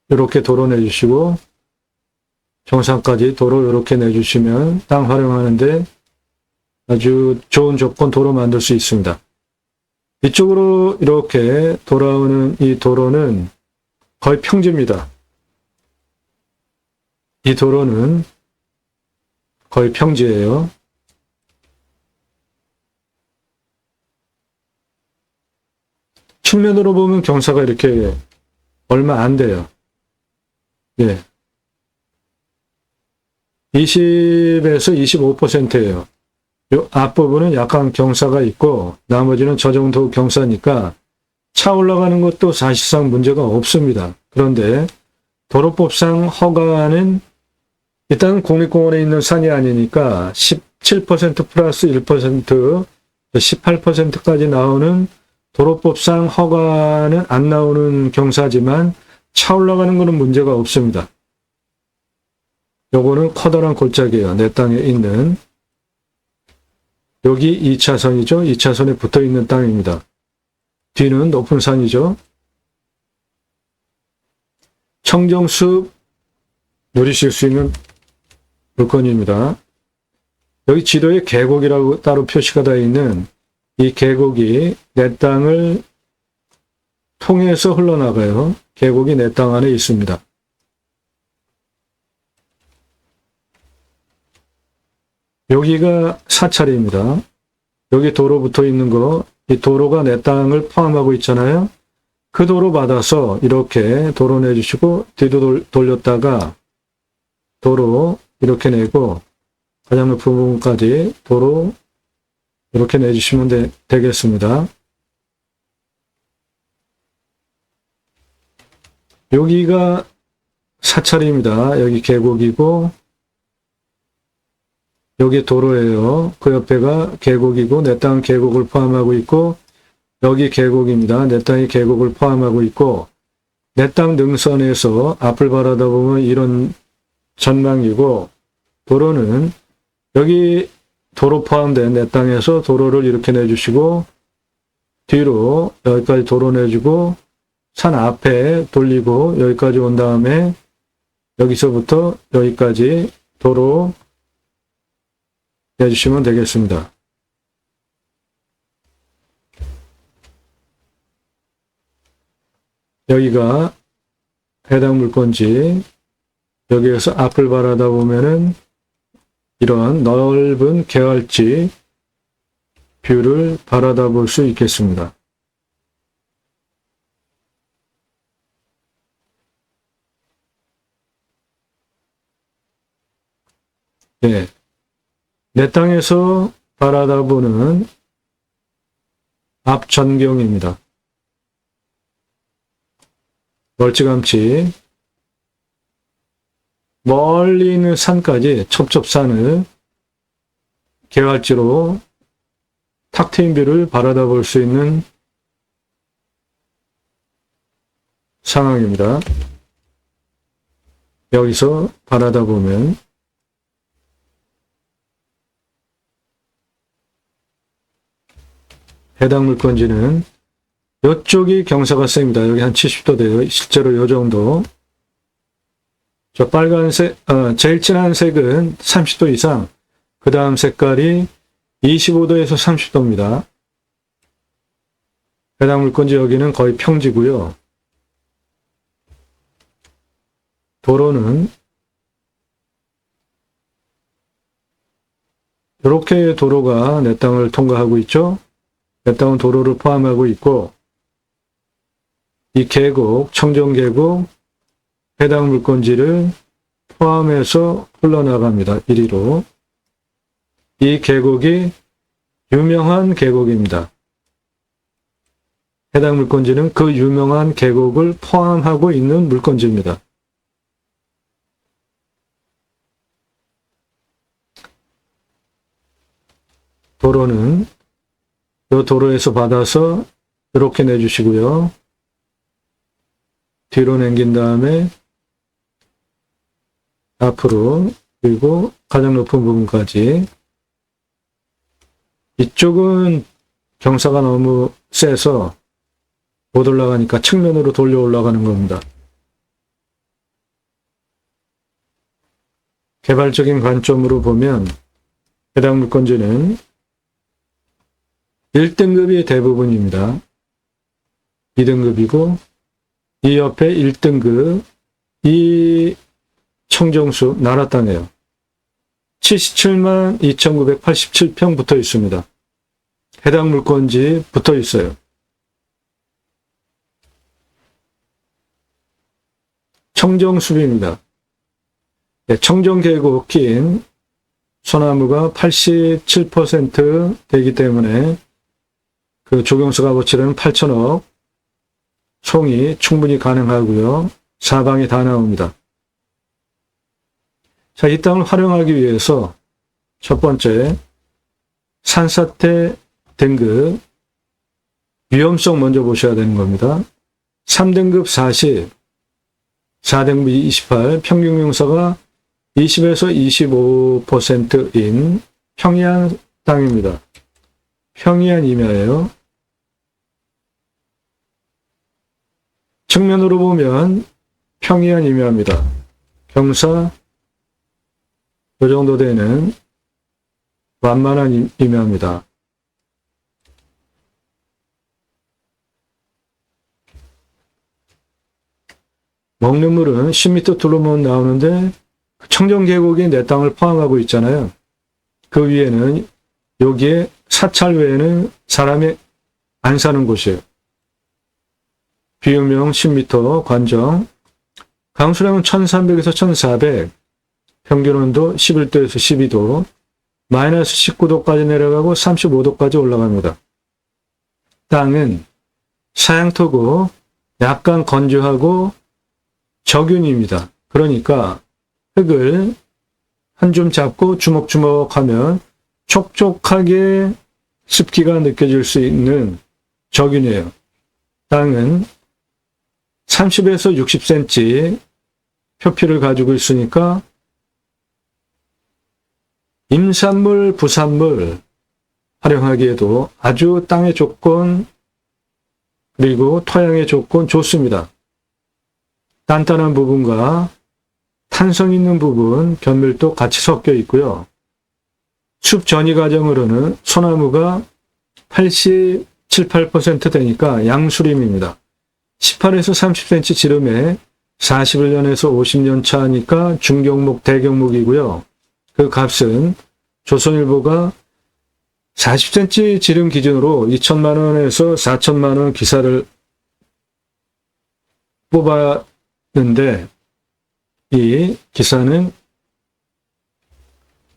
이렇게 도로 내주시고 정상까지 도로 이렇게 내주시면 땅 활용하는데 아주 좋은 조건 도로 만들 수 있습니다. 이쪽으로 이렇게 돌아오는 이 도로는 거의 평지입니다. 이 도로는 거의 평지예요. 측면으로 보면 경사가 이렇게 얼마 안 돼요. 예. 20에서 25%예요. 요 앞부분은 약간 경사가 있고 나머지는 저 정도 경사니까 차 올라가는 것도 사실상 문제가 없습니다. 그런데 도로법상 허가는 일단 국립공원에 있는 산이 아니니까 17% 플러스 1%, 18%까지 나오는 도로법상 허가는 안 나오는 경사지만 차 올라가는 것은 문제가 없습니다. 요거는 커다란 골짜기예요. 내 땅에 있는. 여기 2차선이죠. 2차선에 붙어 있는 땅입니다. 뒤는 높은 산이죠. 청정숲 누리실 수 있는 물건입니다. 여기 지도에 계곡이라고 따로 표시가 되어 있는 이 계곡이 내 땅을 통해서 흘러나가요. 계곡이 내 땅 안에 있습니다. 여기가 사찰입니다. 여기 도로 붙어 있는 거, 이 도로가 내 땅을 포함하고 있잖아요. 그 도로 받아서 이렇게 도로 내주시고 뒤도 돌렸다가 도로 이렇게 내고 가장 높은 부분까지 도로 이렇게 내주시면 되겠습니다. 여기가 사찰입니다. 여기 계곡이고 여기 도로예요. 그 옆에가 계곡이고 내 땅은 계곡을 포함하고 있고 여기 계곡입니다. 내 땅이 계곡을 포함하고 있고 내 땅 능선에서 앞을 바라다보면 이런 전망이고 도로는 여기 도로 포함된 내 땅에서 도로를 이렇게 내주시고 뒤로 여기까지 도로 내주고 산 앞에 돌리고 여기까지 온 다음에 여기서부터 여기까지 도로 내주시면 되겠습니다. 여기가 해당 물건지 여기에서 앞을 바라다 보면은 이런 넓은 계활지 뷰를 바라다 볼 수 있겠습니다. 네. 내 땅에서 바라다 보는 앞 전경입니다. 멀찌감치 멀리 있는 산까지 첩첩산을 계활지로 탁 트인 뷰를 바라다 볼 수 있는 상황입니다. 여기서 바라다 보면 해당 물건지는 이쪽이 경사가 셉니다. 여기 한 70도 돼요. 실제로 이 정도. 저 빨간색, 제일 진한 색은 30도 이상, 그 다음 색깔이 25도에서 30도입니다. 해당 물건지 여기는 거의 평지고요. 도로는 이렇게 도로가 내 땅을 통과하고 있죠. 내 땅은 도로를 포함하고 있고 이 계곡, 청정계곡 해당 물건지를 포함해서 흘러나갑니다. 이리로. 이 계곡이 유명한 계곡입니다. 해당 물건지는 그 유명한 계곡을 포함하고 있는 물건지입니다. 도로는 이 도로에서 받아서 이렇게 내주시고요. 뒤로 당긴 다음에 앞으로 그리고 가장 높은 부분까지. 이쪽은 경사가 너무 세서 못 올라가니까 측면으로 돌려 올라가는 겁니다. 개발적인 관점으로 보면 해당 물건지는 1등급이 대부분입니다. 2등급이고 이 옆에 1등급 이 청정수 나라 땅이에요. 77만 2,987평 붙어 있습니다. 해당 물건지 붙어 있어요. 청정숲입니다. 네, 청정계곡 낀 소나무가 87% 되기 때문에 그 조경수 값어치는 8천억 총이 충분히 가능하고요. 사방이 다 나옵니다. 자, 이 땅을 활용하기 위해서 첫 번째 산사태 등급 위험성 먼저 보셔야 되는 겁니다. 3등급 40, 4등급 28, 평균 경사가 20에서 25%인 평이한 땅입니다. 평이한 임야예요. 측면으로 보면 평이한 임야입니다. 경사 이 정도 되는 완만한 임야입니다. 먹는 물은 10m 둘러면 나오는데 청정계곡이 내 땅을 포함하고 있잖아요. 그 위에는 여기에 사찰 외에는 사람이 안 사는 곳이에요. 비유명 10m 관정, 강수량은 1300에서 1400, 평균 온도 11도에서 12도, 마이너스 19도까지 내려가고 35도까지 올라갑니다. 땅은 사양토고 약간 건조하고 적윤입니다. 그러니까 흙을 한 줌 잡고 주먹주먹하면 촉촉하게 습기가 느껴질 수 있는 적윤이에요. 땅은 30에서 60cm 표피를 가지고 있으니까 임산물, 부산물 활용하기에도 아주 땅의 조건 그리고 토양의 조건 좋습니다. 단단한 부분과 탄성 있는 부분, 견밀도 같이 섞여 있고요. 숲 전이 과정으로는 소나무가 87, 8% 되니까 양수림입니다. 18에서 30cm 지름에 41년에서 50년 차니까 중경목, 대경목이고요. 그 값은 조선일보가 40cm 지름 기준으로 2천만 원에서 4천만 원 기사를 뽑았는데 이 기사는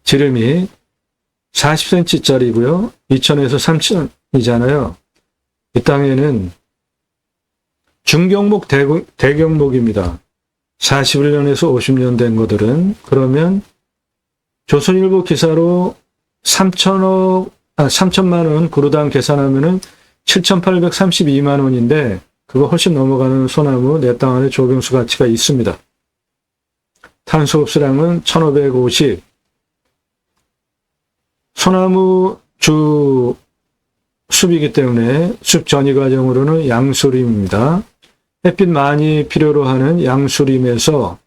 지름이 40cm짜리고요. 2천에서 3천이잖아요. 이 땅에는 중경목, 대경목입니다. 41년에서 50년 된 것들은 그러면 조선일보 기사로 3천만 원 구루당 계산하면은 7,832만 원인데 그거 훨씬 넘어가는 소나무 내 땅 안에 조경수 가치가 있습니다. 탄소 흡수량은 1,550. 소나무 주 숲이기 때문에 숲 전이 과정으로는 양수림입니다. 햇빛 많이 필요로 하는 양수림에서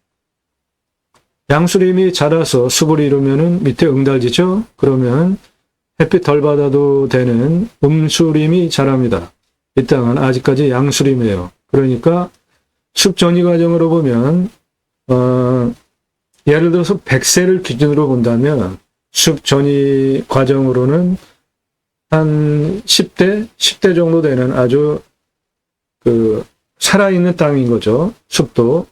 양수림이 자라서 숲을 이루면은 밑에 응달지죠? 그러면 햇빛 덜 받아도 되는 음수림이 자랍니다. 이 땅은 아직까지 양수림이에요. 그러니까 숲 전이 과정으로 보면 예를 들어서 100세를 기준으로 본다면 숲 전이 과정으로는 한 10대 정도 되는 아주 살아있는 땅인 거죠. 숲도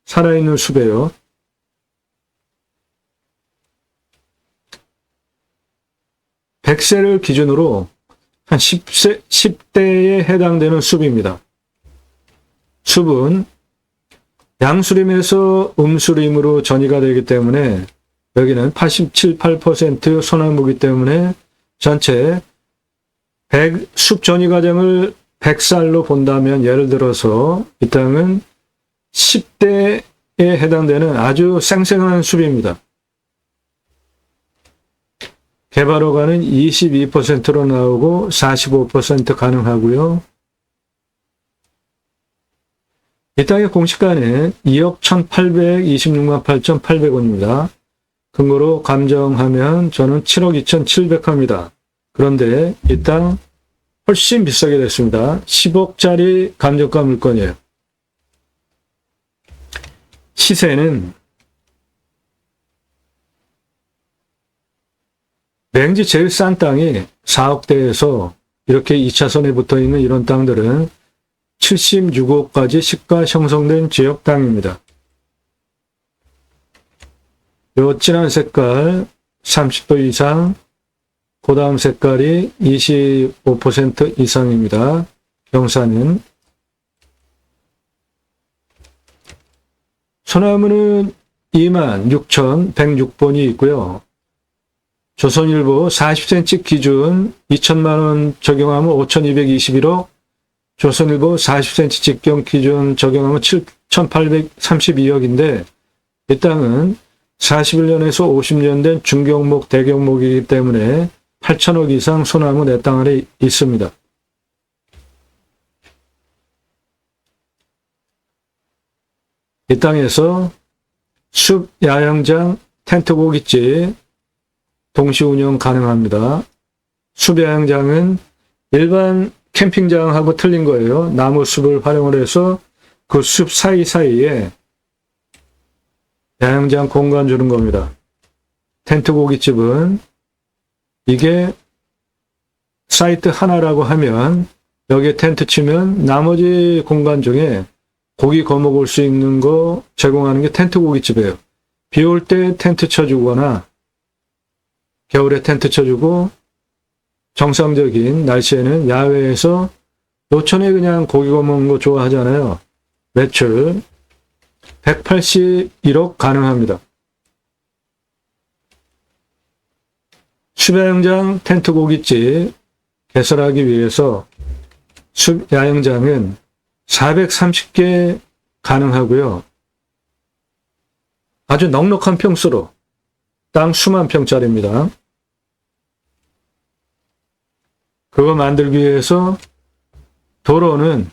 살아있는 숲이에요. 백세를 기준으로 한 10대에 해당되는 숲입니다. 숲은 양수림에서 음수림으로 전이가 되기 때문에 여기는 87, 8% 소나무이기 때문에 전체 숲 전이 과정을 100살로 본다면 예를 들어서 이 땅은 10대에 해당되는 아주 생생한 숲입니다. 개발 허가는 22%로 나오고 45% 가능하고요. 이 땅의 공시가는 2억 1,826만 8,800원입니다. 근거로 감정하면 저는 7억 2,700 합니다. 그런데 이 땅 훨씬 비싸게 됐습니다. 10억짜리 감정가 물건이에요. 시세는 맹지 제일 싼 땅이 4억대에서 이렇게 2차선에 붙어 있는 이런 땅들은 76억까지 시가 형성된 지역 땅입니다. 요 진한 색깔 30도 이상, 그 다음 색깔이 25% 이상입니다. 경사는. 소나무는 26,106번이 있고요. 조선일보 40cm 기준 2천만 원 적용하면 5,221억, 조선일보 40cm 직경 기준 적용하면 7,832억인데 이 땅은 41년에서 50년 된 중경목, 대경목이기 때문에 8천억 이상 소나무 내 땅 안에 있습니다. 이 땅에서 숲, 야영장, 텐트 고깃집 동시 운영 가능합니다. 숲 야영장은 일반 캠핑장하고 틀린 거예요. 나무 숲을 활용을 해서 그 숲 사이사이에 야영장 공간 주는 겁니다. 텐트 고깃집은 이게 사이트 하나라고 하면 여기에 텐트 치면 나머지 공간 중에 고기 구워 먹을 수 있는 거 제공하는 게 텐트 고깃집이에요. 비 올 때 텐트 쳐주거나 겨울에 텐트 쳐주고 정상적인 날씨에는 야외에서 노천에 그냥 고기 구워 먹는 거 좋아하잖아요. 매출 181억 가능합니다. 숲야영장 텐트 고깃집 개설하기 위해서 숲야영장은 430개 가능하고요. 아주 넉넉한 평수로 땅 수만 평짜리입니다. 그거 만들기 위해서 도로는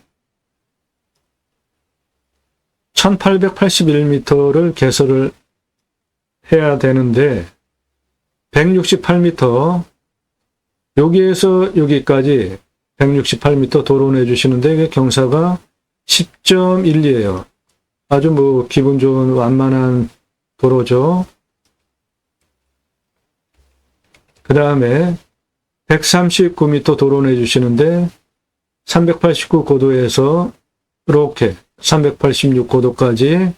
1881m를 개설을 해야 되는데 168m, 여기에서 여기까지 168m 도로 내주시는데 이게 경사가 10.12예요. 아주 뭐 기분 좋은 완만한 도로죠. 그 다음에 139m 도로 내주시는데 389 고도에서 이렇게 386 고도까지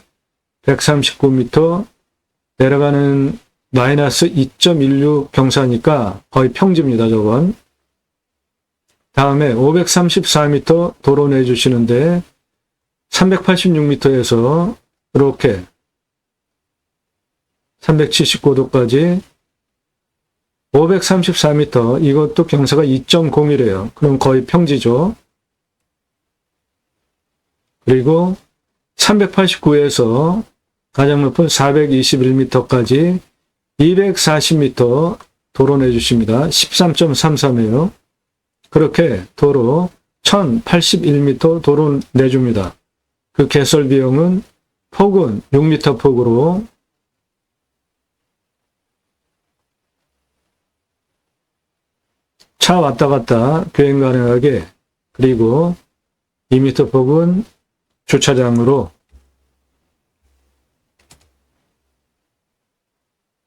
139m 내려가는 마이너스 2.16 경사니까 거의 평지입니다. 저건. 다음에 534m 도로 내주시는데 386m에서 이렇게 379도까지 534m, 이것도 경사가 2.01이에요. 그럼 거의 평지죠. 그리고 389에서 가장 높은 421m까지 240m 도로 내주십니다. 13.33이에요. 그렇게 도로 1081m 도로 내줍니다. 그 개설 비용은 폭은 6m 폭으로 차 왔다 갔다 주행 가능하게, 그리고 2m 폭은 주차장으로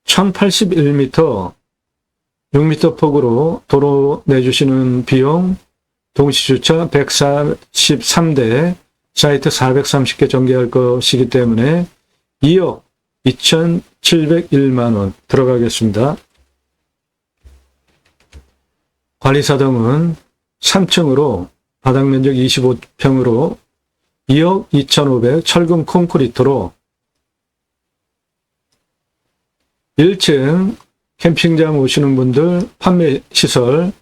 1081m 6m 폭으로 도로 내주시는 비용, 동시주차 143대, 사이트 430개 전개할 것이기 때문에 2억 2,701만원 들어가겠습니다. 관리사동은 3층으로 바닥면적 25평으로 2억 2,500 철근 콘크리트로 1층 캠핑장 오시는 분들 판매 시설,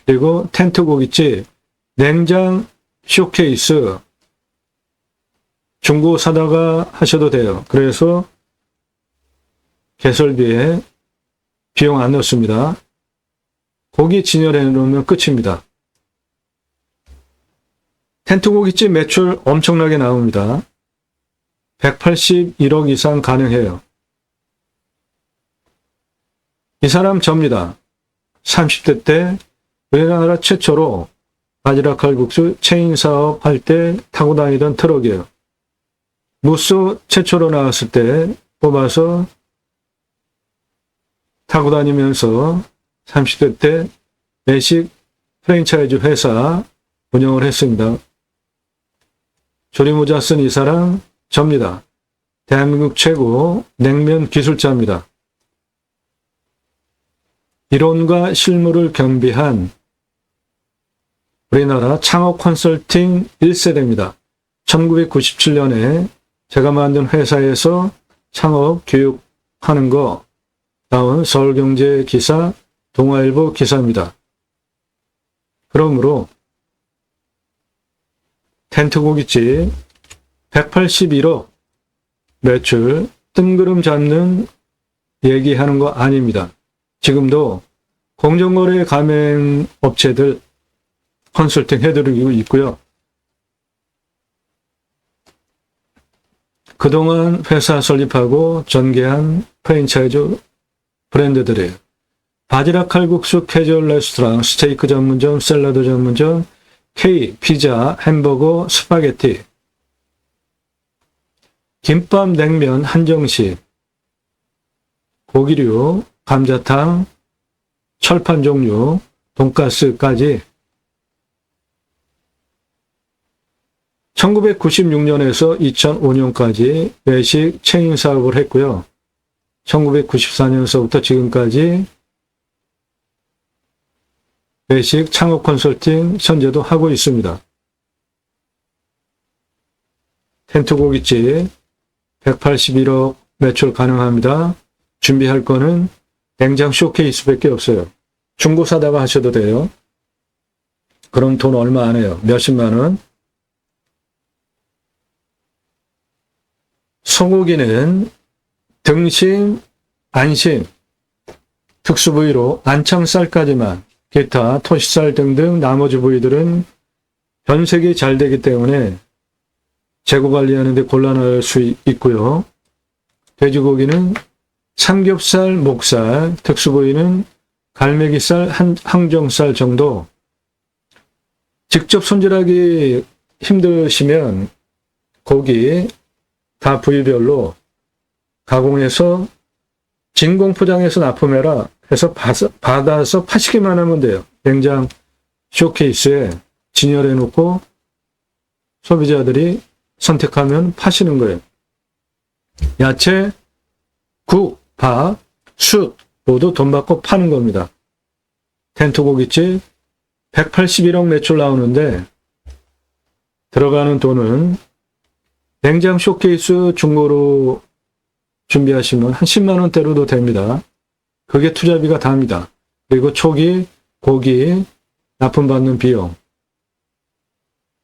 그리고 텐트 고깃집, 냉장 쇼케이스 중고 사다가 하셔도 돼요. 그래서 개설비에 비용 안 넣습니다. 고기 진열해 놓으면 끝입니다. 텐트 고깃집 매출 엄청나게 나옵니다. 181억 이상 가능해요. 이 사람 접니다. 30대 때 우리나라 최초로 바지락 칼국수 체인 사업 할 때 타고 다니던 트럭이에요. 무쏘 최초로 나왔을 때 뽑아서 타고 다니면서 30대 때 매식 프랜차이즈 회사 운영을 했습니다. 조리모자 쓴 이 사람 접니다. 대한민국 최고 냉면 기술자입니다. 이론과 실무를 겸비한 우리나라 창업 컨설팅 1세대입니다. 1997년에 제가 만든 회사에서 창업 교육하는 거 나온 서울경제 기사, 동아일보 기사입니다. 그러므로 텐트 고깃집 181억 매출 뜬구름 잡는 얘기하는 거 아닙니다. 지금도 공정거래 가맹 업체들 컨설팅 해드리고 있고요. 그동안 회사 설립하고 전개한 프랜차이즈 브랜드들이에요. 바지락 칼국수 캐주얼 레스토랑, 스테이크 전문점, 샐러드 전문점, K, 피자, 햄버거, 스파게티, 김밥, 냉면, 한정식, 고기류, 감자탕, 철판 종류, 돈가스까지 1996년에서 2005년까지 외식 체인 사업을 했고요. 1994년서부터 지금까지 외식 창업 컨설팅 현재도 하고 있습니다. 텐트 고깃집 181억 매출 가능합니다. 준비할 거는 냉장 쇼케이스밖에 없어요. 중고 사다가 하셔도 돼요. 그럼 돈 얼마 안 해요. 몇십만 원. 소고기는 등심, 안심, 특수 부위로 안창살까지만, 기타 토시살 등등 나머지 부위들은 변색이 잘 되기 때문에 재고 관리하는 데 곤란할 수 있고요. 돼지고기는 삼겹살, 목살, 특수 부위는 갈매기살, 항정살 정도. 직접 손질하기 힘드시면 고기 다 부위별로 가공해서 진공 포장해서 납품해라 해서 받아서 파시기만 하면 돼요. 냉장 쇼케이스에 진열해 놓고 소비자들이 선택하면 파시는 거예요. 야채, 국, 밥, 숯 모두 돈 받고 파는 겁니다. 텐트고깃집 181억 매출 나오는데 들어가는 돈은 냉장 쇼케이스 중고로 준비하시면 한 10만 원대로도 됩니다. 그게 투자비가 답니다. 그리고 초기 고기 납품받는 비용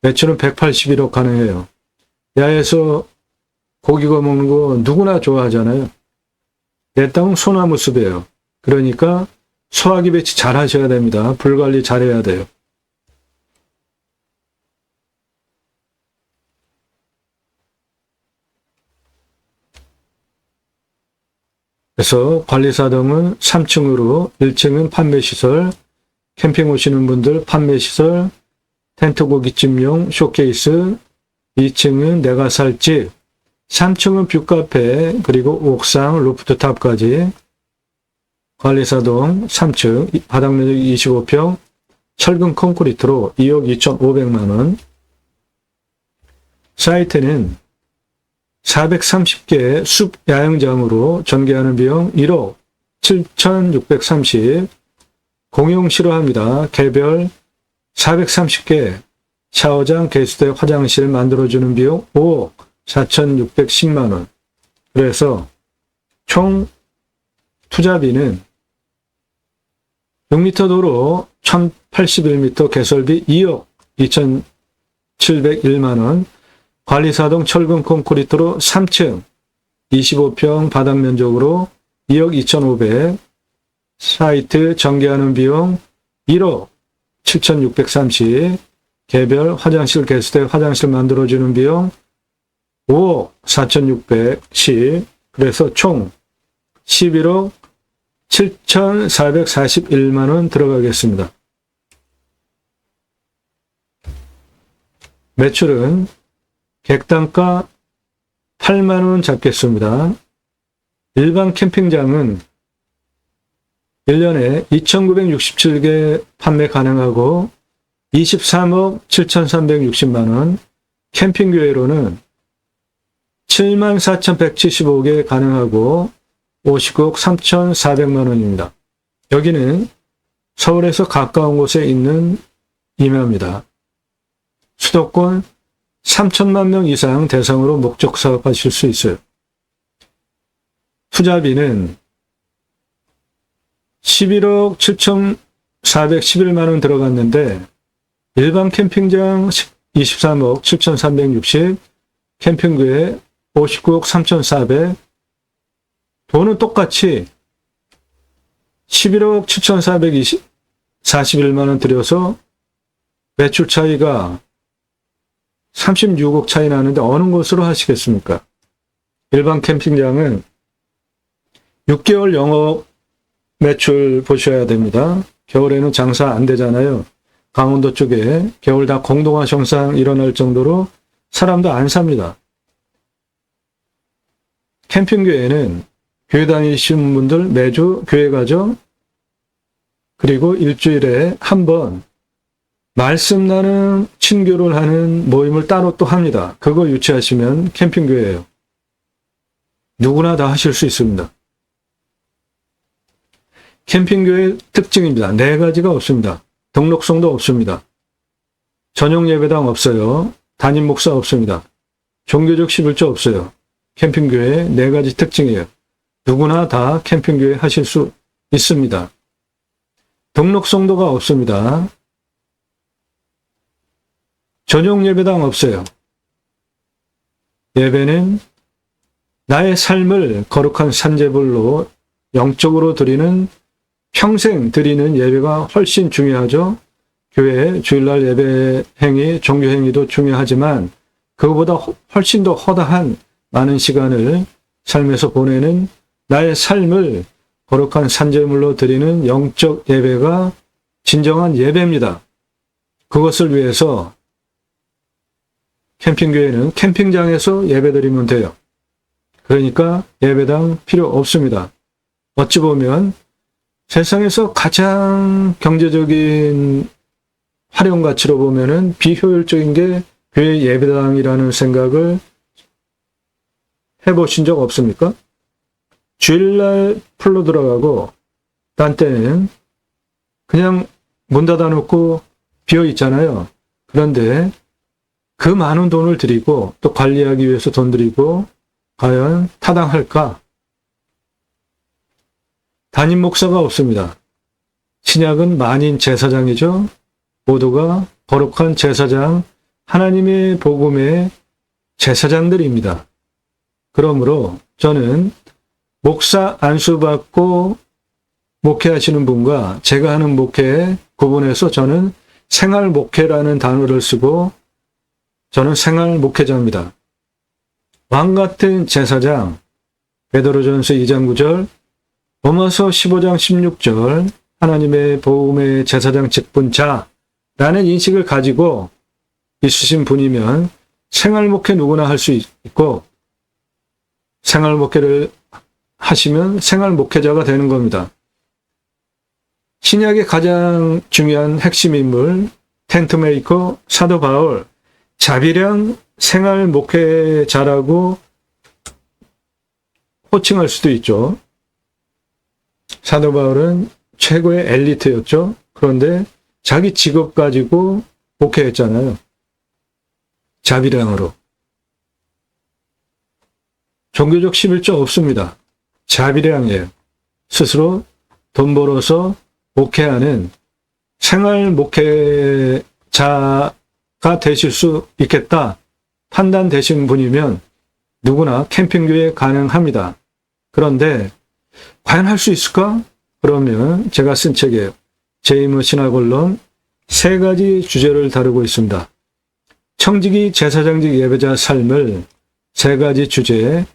매출은 181억 가능해요. 야에서 고기 구워 먹는 거 누구나 좋아하잖아요. 내 땅은 소나무 숲이에요. 그러니까 소화기 배치 잘 하셔야 됩니다. 불 관리 잘 해야 돼요. 그래서 관리사동은 3층으로 1층은 판매시설, 캠핑 오시는 분들 판매시설, 텐트 고깃집용 쇼케이스, 2층은 내가 살 집, 3층은 뷰카페, 그리고 옥상, 루프트탑까지 관리사동 3층, 바닥면적 25평, 철근 콘크리트로 2억 2,500만 원. 사이트는 430개 숲 야영장으로 전개하는 비용 1억 7,630, 공용 싫어합니다. 개별 430개 샤워장, 개수대, 화장실 만들어주는 비용 5억 4,610만 원. 그래서 총 투자비는 6m 도로 1,081m 개설비 2억 2,701만 원, 관리사동 철근 콘크리트로 3층 25평 바닥 면적으로 2억 2,500, 사이트 전개하는 비용 1억 7,630, 개별 화장실, 개수대, 화장실 만들어주는 비용 5억 4,610, 그래서 총 11억 7,441만 원 들어가겠습니다. 매출은 객단가 8만 원 잡겠습니다. 일반 캠핑장은 1년에 2,967개 판매 가능하고 23억 7,360만 원, 캠핑교회로는 74,175개 가능하고 50억 3,400만 원입니다. 여기는 서울에서 가까운 곳에 있는 임야입니다. 수도권 3천만 명 이상 대상으로 목적 사업하실 수 있어요. 투자비는 11억 7,411만 원 들어갔는데 일반 캠핑장 23억 7,360, 캠핑교회 59억 3,400, 돈은 똑같이 11억 7,441만 원 들여서 매출 차이가 36억 차이 나는데 어느 곳으로 하시겠습니까? 일반 캠핑장은 6개월 영업 매출 보셔야 됩니다. 겨울에는 장사 안 되잖아요. 강원도 쪽에 겨울 다 공동화 현상 일어날 정도로 사람도 안 삽니다. 캠핑교회는 교회 다니시는 분들 매주 교회 가죠. 그리고 일주일에 한 번 말씀 나는 친교를 하는 모임을 따로 또 합니다. 그거 유치하시면 캠핑교회예요. 누구나 다 하실 수 있습니다. 캠핑교회 특징입니다. 4가지가 없습니다. 등록성도 없습니다. 전용 예배당 없어요. 담임 목사 없습니다. 종교적 11조 없어요. 캠핑교회 4가지 특징이에요. 누구나 다 캠핑교회 하실 수 있습니다. 등록 성도가 없습니다. 전용 예배당 없어요. 예배는 나의 삶을 거룩한 산제물로 영적으로 드리는, 평생 드리는 예배가 훨씬 중요하죠. 교회 주일날 예배 행위, 종교 행위도 중요하지만 그거보다 훨씬 더 허다한 많은 시간을 삶에서 보내는 나의 삶을 거룩한 산제물로 드리는 영적 예배가 진정한 예배입니다. 그것을 위해서 캠핑교회는 캠핑장에서 예배드리면 돼요. 그러니까 예배당 필요 없습니다. 어찌 보면 세상에서 가장 경제적인 활용 가치로 보면은 비효율적인 게 교회 예배당이라는 생각을 해보신 적 없습니까? 주일날 풀로 들어가고 딴 때는 그냥 문 닫아놓고 비어 있잖아요. 그런데 그 많은 돈을 들이고 또 관리하기 위해서 돈 들이고 과연 타당할까? 담임 목사가 없습니다. 신약은 만인 제사장이죠. 모두가 거룩한 제사장, 하나님의 복음의 제사장들입니다. 그러므로 저는 목사 안수받고 목회하시는 분과 제가 하는 목회 구분해서 저는 생활 목회라는 단어를 쓰고 저는 생활 목회자입니다. 왕 같은 제사장, 베드로전서 2장 9절, 로마서 15장 16절, 하나님의 복음의 제사장 직분자라는 인식을 가지고 있으신 분이면 생활 목회 누구나 할 수 있고 생활 목회를 하시면 생활 목회자가 되는 겁니다. 신약의 가장 중요한 핵심 인물, 텐트메이커, 사도 바울, 자비량 생활 목회자라고 호칭할 수도 있죠. 사도 바울은 최고의 엘리트였죠. 그런데 자기 직업 가지고 목회했잖아요. 자비량으로. 종교적 11조 없습니다. 자비량이에요. 스스로 돈 벌어서 목회하는 생활 목회자가 되실 수 있겠다 판단되신 분이면 누구나 캠핑교회 가능합니다. 그런데 과연 할 수 있을까? 그러면 제가 쓴 책이에요. 제이머 신학원론 3가지 주제를 다루고 있습니다. 청지기 제사장직 예배자 삶을 3가지 주제에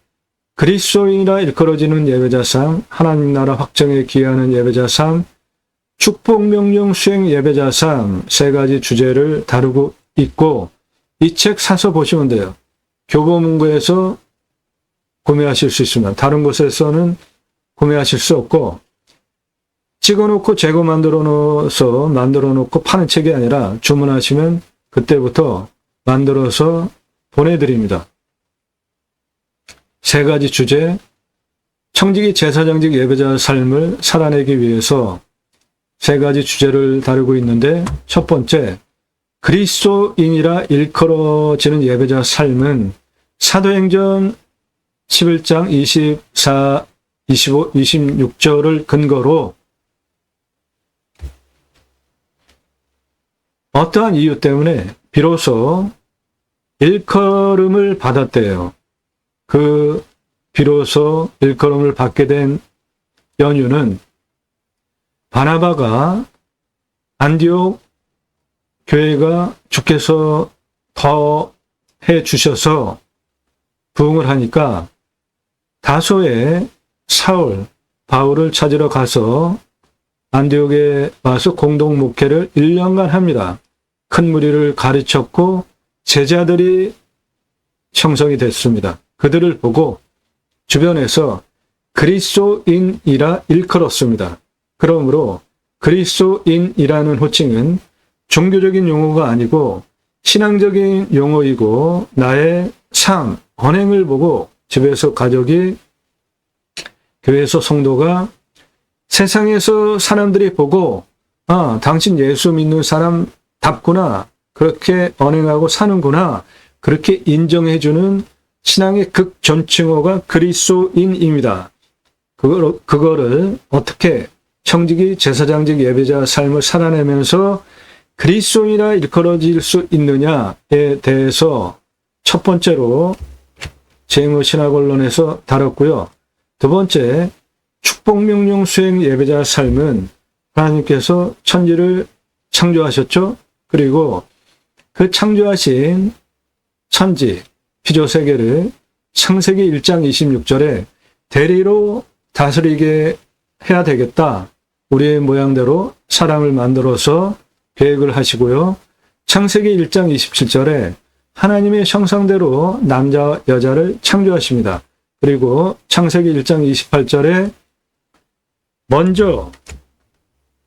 그리스도인이라 일컬어지는 예배자 삶, 하나님 나라 확정에 기여하는 예배자 삶, 축복명령 수행 예배자 삶 3가지 주제를 다루고 있고 이 책 사서 보시면 돼요. 교보문고에서 구매하실 수 있습니다. 다른 곳에서는 구매하실 수 없고 찍어놓고 재고 만들어 놓고 파는 책이 아니라 주문하시면 그때부터 만들어서 보내드립니다. 3가지 주제, 청지기 제사장직 예배자 삶을 살아내기 위해서 3가지 주제를 다루고 있는데 첫 번째, 그리스도인이라 일컬어지는 예배자 삶은 사도행전 11장 24, 25, 26절을 근거로 어떠한 이유 때문에 비로소 일컬음을 받았대요. 그 비로소 일컬음을 받게 된 연유는 바나바가 안디옥 교회가 주께서 더 해 주셔서 부흥을 하니까 다소의 사울, 바울을 찾으러 가서 안디옥에 와서 공동 목회를 1년간 합니다. 큰 무리를 가르쳤고 제자들이 형성이 됐습니다. 그들을 보고 주변에서 그리스도인이라 일컬었습니다. 그러므로 그리스도인이라는 호칭은 종교적인 용어가 아니고 신앙적인 용어이고 나의 삶, 언행을 보고 집에서 가족이, 교회에서 성도가 세상에서 사람들이 보고 아, 당신 예수 믿는 사람답구나, 그렇게 언행하고 사는구나, 그렇게 인정해주는 신앙의 극존칭어가 그리스도인입니다. 그거를 어떻게 청지기 제사장직 예배자 삶을 살아내면서 그리스도인이라 일컬어질 수 있느냐에 대해서 첫 번째로 제무신학원론에서 다뤘고요. 두 번째, 축복명령 수행 예배자 삶은 하나님께서 천지를 창조하셨죠. 그리고 그 창조하신 천지, 피조세계를 창세기 1장 26절에 대리로 다스리게 해야 되겠다. 우리의 모양대로 사람을 만들어서 계획을 하시고요. 창세기 1장 27절에 하나님의 형상대로 남자와 여자를 창조하십니다. 그리고 창세기 1장 28절에 먼저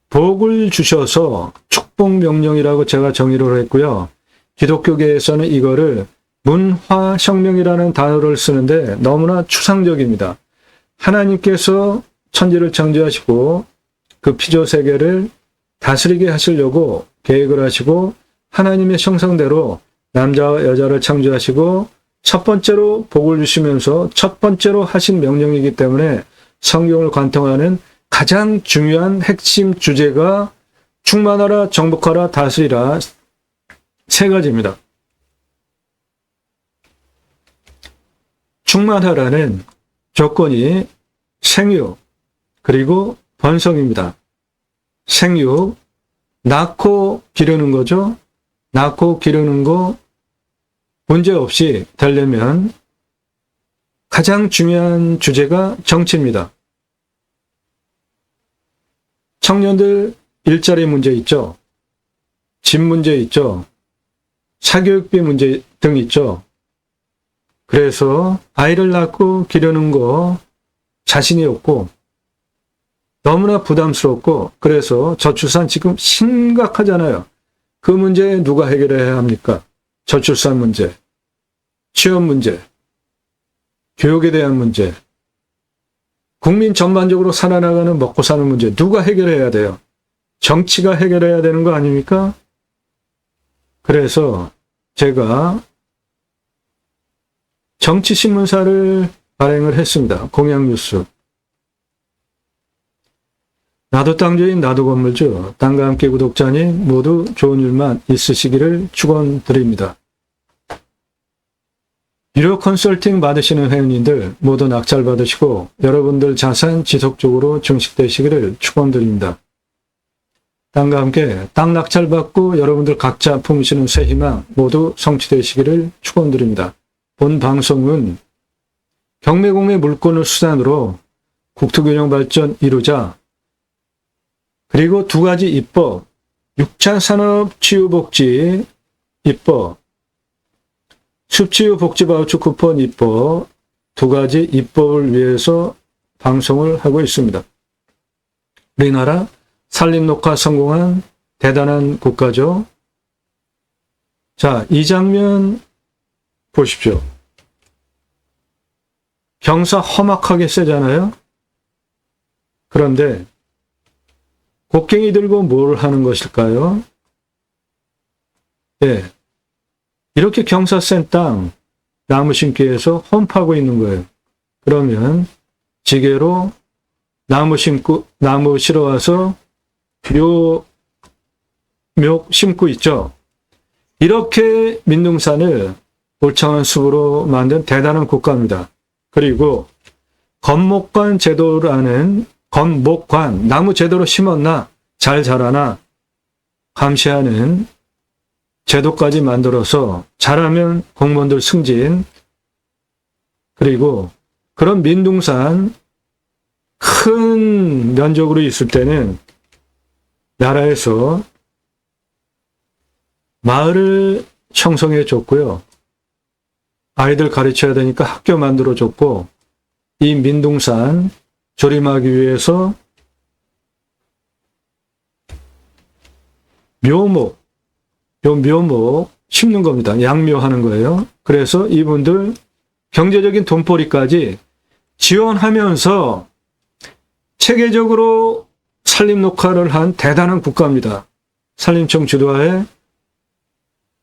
복을 주셔서 축복명령이라고 제가 정의를 했고요. 기독교계에서는 이거를 문화혁명이라는 단어를 쓰는데 너무나 추상적입니다. 하나님께서 천지를 창조하시고 그 피조세계를 다스리게 하시려고 계획을 하시고 하나님의 형상대로 남자와 여자를 창조하시고 첫 번째로 복을 주시면서 첫 번째로 하신 명령이기 때문에 성경을 관통하는 가장 중요한 핵심 주제가 충만하라, 정복하라, 다스리라 세 가지입니다. 충만하라는 조건이 생육 그리고 번성입니다. 생육, 낳고 기르는 거죠. 낳고 기르는 거 문제없이 되려면 가장 중요한 주제가 정치입니다. 청년들 일자리 문제 있죠. 집 문제 있죠. 사교육비 문제 등 있죠. 그래서 아이를 낳고 기르는 거 자신이 없고 너무나 부담스럽고 그래서 저출산 지금 심각하잖아요. 그 문제 누가 해결해야 합니까? 저출산 문제, 취업 문제, 교육에 대한 문제, 국민 전반적으로 살아나가는 먹고 사는 문제 누가 해결해야 돼요? 정치가 해결해야 되는 거 아닙니까? 그래서 제가 정치신문사를 발행을 했습니다. 공약뉴스. 나도 땅주인 나도 건물주 땅과 함께 구독자님 모두 좋은 일만 있으시기를 축원드립니다. 유료 컨설팅 받으시는 회원님들 모두 낙찰 받으시고 여러분들 자산 지속적으로 증식되시기를 축원드립니다. 땅과 함께 땅 낙찰 받고 여러분들 각자 품으시는 새 희망 모두 성취되시기를 축원드립니다. 본 방송은 경매공매 물건을 수단으로 국토균형 발전 이루자 그리고 두 가지 입법, 6차 산업치유복지 입법, 습치유복지바우처 쿠폰 입법 두 가지 입법을 위해서 방송을 하고 있습니다. 우리나라 산림녹화 성공한 대단한 국가죠. 자, 이 장면 보십시오. 경사 험악하게 세잖아요. 그런데 곡괭이 들고 뭘 하는 것일까요? 예, 이렇게 경사 센 땅 나무 심기 위해서 홈파고 있는 거예요. 그러면 지게로 나무 실어와서 묘 심고 있죠. 이렇게 민둥산을 울창한 숲으로 만든 대단한 국가입니다. 그리고 건목관 제도라는 건목관, 나무 제대로 심었나, 잘 자라나 감시하는 제도까지 만들어서 잘하면 공무원들 승진, 그리고 그런 민둥산 큰 면적으로 있을 때는 나라에서 마을을 형성해 줬고요. 아이들 가르쳐야 되니까 학교 만들어 줬고, 이 민둥산 조림하기 위해서 묘목 심는 겁니다. 양묘하는 거예요. 그래서 이분들 경제적인 돈벌이까지 지원하면서 체계적으로 산림 녹화를 한 대단한 국가입니다. 산림청 주도하에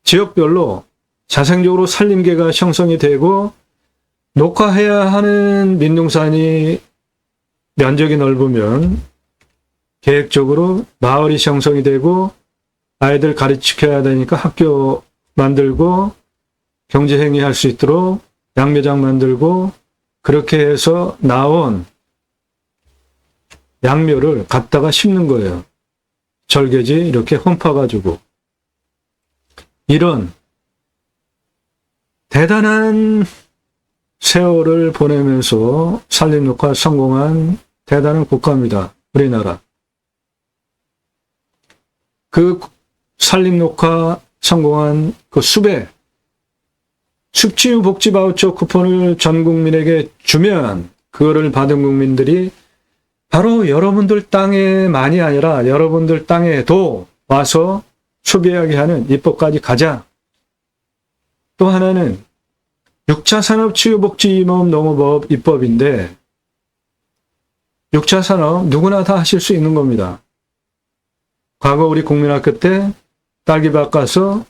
지역별로 자생적으로 산림계가 형성이 되고 녹화해야 하는 민둥산이 면적이 넓으면 계획적으로 마을이 형성이 되고 아이들 가르치켜야 되니까 학교 만들고 경제행위 할 수 있도록 양매장 만들고 그렇게 해서 나온 양묘를 갖다가 심는 거예요. 절개지 이렇게 홈파가지고. 이런 대단한 세월을 보내면서 산림녹화 성공한 대단한 국가입니다. 우리나라. 그 산림녹화 성공한 그 숲치유 복지 바우처 쿠폰을 전 국민에게 주면 그거를 받은 국민들이 바로 여러분들 땅에만이 아니라 여러분들 땅에도 와서 소비하게 하는 입법까지 가자. 또 하나는 6차 산업치유복지임업농업법 입법인데 6차 산업 누구나 다 하실 수 있는 겁니다. 과거 우리 국민학교 때 딸기밭 가서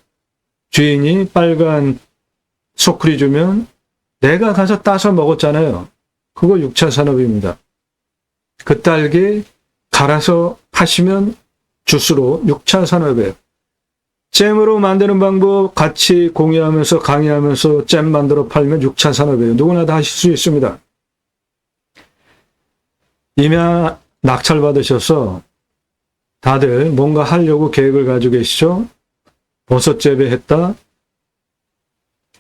주인이 빨간 소쿠리 주면 내가 가서 따서 먹었잖아요. 그거 6차 산업입니다. 그 딸기 갈아서 파시면 주스로 6차 산업이에요. 잼으로 만드는 방법 같이 공유하면서 강의하면서 잼 만들어 팔면 6차 산업이에요. 누구나 다 하실 수 있습니다. 이미 낙찰 받으셔서 다들 뭔가 하려고 계획을 가지고 계시죠? 버섯 재배했다.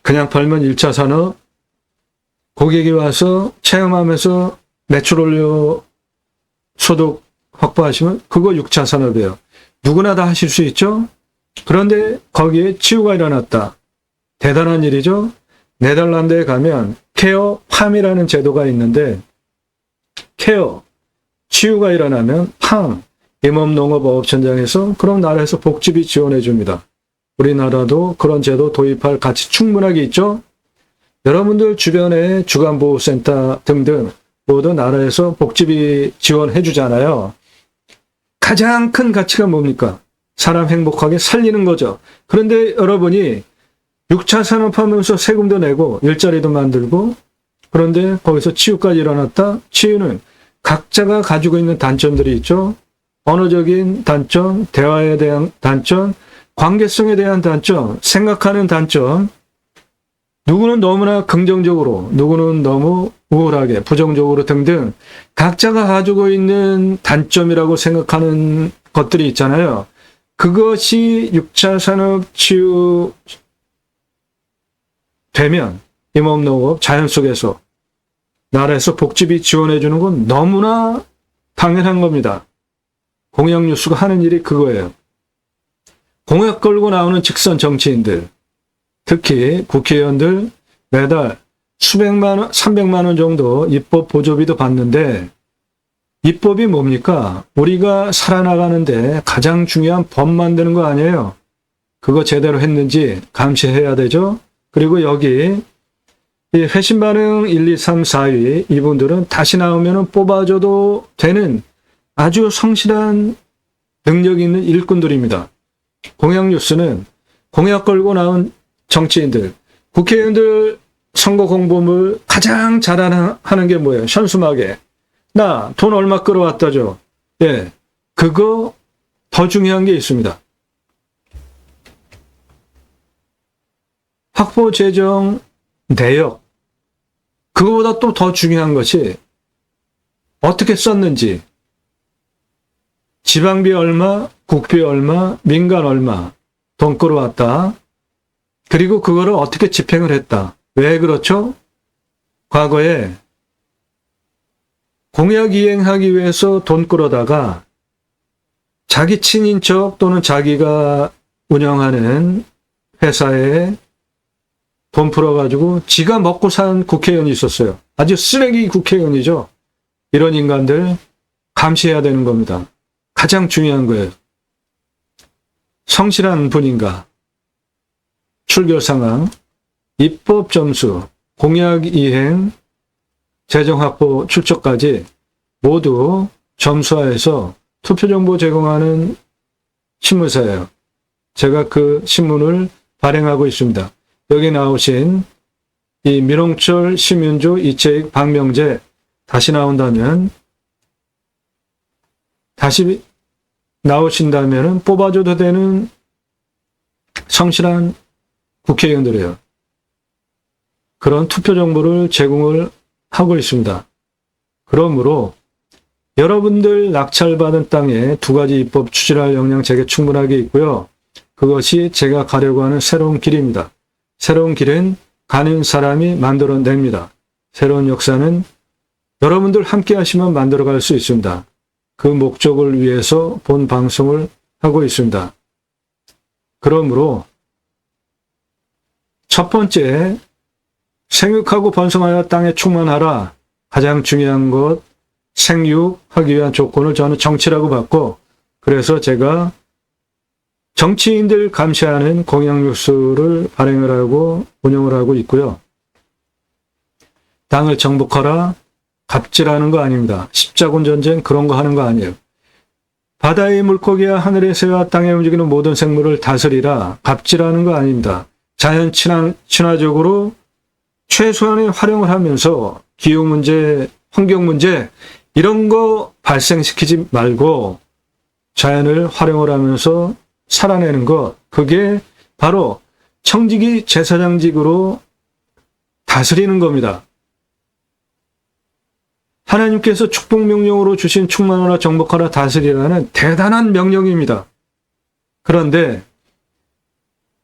그냥 팔면 1차 산업. 고객이 와서 체험하면서 매출 올려 소득 확보하시면 그거 6차 산업이에요. 누구나 다 하실 수 있죠? 그런데 거기에 치유가 일어났다. 대단한 일이죠? 네덜란드에 가면 케어 팜이라는 제도가 있는데 케어, 치유가 일어나면 팜, 임업농업업 현장에서 그런 나라에서 복지비 지원해 줍니다. 우리나라도 그런 제도 도입할 가치 충분하게 있죠? 여러분들 주변에 주간보호센터 등등 모두 나라에서 복지비 지원해 주잖아요. 가장 큰 가치가 뭡니까? 사람 행복하게 살리는 거죠. 그런데 여러분이 6차 산업하면서 세금도 내고 일자리도 만들고 그런데 거기서 치유까지 일어났다? 치유는 각자가 가지고 있는 단점들이 있죠. 언어적인 단점, 대화에 대한 단점, 관계성에 대한 단점, 생각하는 단점, 누구는 너무나 긍정적으로, 누구는 너무 우울하게, 부정적으로 등등 각자가 가지고 있는 단점이라고 생각하는 것들이 있잖아요. 그것이 6차 산업 치유 되면 임업농업 자연 속에서 나라에서 복지비 지원해 주는 건 너무나 당연한 겁니다. 공약 뉴스가 하는 일이 그거예요. 공약 걸고 나오는 직선 정치인들, 특히 국회의원들 매달 수백만 원, 300만 원 정도 입법 보조비도 받는데 입법이 뭡니까? 우리가 살아나가는데 가장 중요한 법 만드는 거 아니에요. 그거 제대로 했는지 감시해야 되죠. 그리고 여기 이 회신 반응 1, 2, 3, 4위 이분들은 다시 나오면 뽑아줘도 되는 아주 성실한 능력 있는 일꾼들입니다. 공약 뉴스는 공약 걸고 나온 정치인들, 국회의원들 선거 공보물 가장 잘하는 게 뭐예요? 현수막에 나 돈 얼마 끌어왔다죠. 예, 그거 더 중요한 게 있습니다. 확보 재정 내역, 그거보다 또 더 중요한 것이 어떻게 썼는지, 지방비 얼마, 국비 얼마, 민간 얼마 돈 끌어왔다. 그리고 그거를 어떻게 집행을 했다. 왜 그렇죠? 과거에 공약 이행하기 위해서 돈 끌어다가 자기 친인척 또는 자기가 운영하는 회사에 돈 풀어가지고 지가 먹고 산 국회의원이 있었어요. 아주 쓰레기 국회의원이죠. 이런 인간들 감시해야 되는 겁니다. 가장 중요한 거예요. 성실한 분인가, 출결 상황, 입법 점수, 공약 이행, 재정 확보 출처까지 모두 점수화해서 투표 정보 제공하는 신문사예요. 제가 그 신문을 발행하고 있습니다. 여기 나오신 이 민홍철, 심윤조, 이채익, 박명재 다시 나온다면 다시 나오신다면 뽑아줘도 되는 성실한 국회의원들이에요. 그런 투표 정보를 제공을 하고 있습니다. 그러므로 여러분들 낙찰받은 땅에 두 가지 입법 추진할 역량 제게 충분하게 있고요. 그것이 제가 가려고 하는 새로운 길입니다. 새로운 길은 가는 사람이 만들어냅니다. 새로운 역사는 여러분들 함께 하시면 만들어갈 수 있습니다. 그 목적을 위해서 본 방송을 하고 있습니다. 그러므로 첫 번째, 생육하고 번성하여 땅에 충만하라. 가장 중요한 것, 생육하기 위한 조건을 저는 정치라고 봤고, 그래서 제가 정치인들 감시하는 공약뉴스를 발행을 하고 운영을 하고 있고요. 땅을 정복하라, 갑질하는 거 아닙니다. 십자군 전쟁 그런 거 하는 거 아니에요. 바다의 물고기와 하늘의 새와 땅에 움직이는 모든 생물을 다스리라, 갑질하는 거 아닙니다. 자연 친화적으로 최소한의 활용을 하면서 기후 문제, 환경 문제 이런 거 발생시키지 말고 자연을 활용을 하면서 살아내는 것, 그게 바로 청지기 제사장직으로 다스리는 겁니다. 하나님께서 축복 명령으로 주신 충만하라 정복하라 다스리라는 대단한 명령입니다. 그런데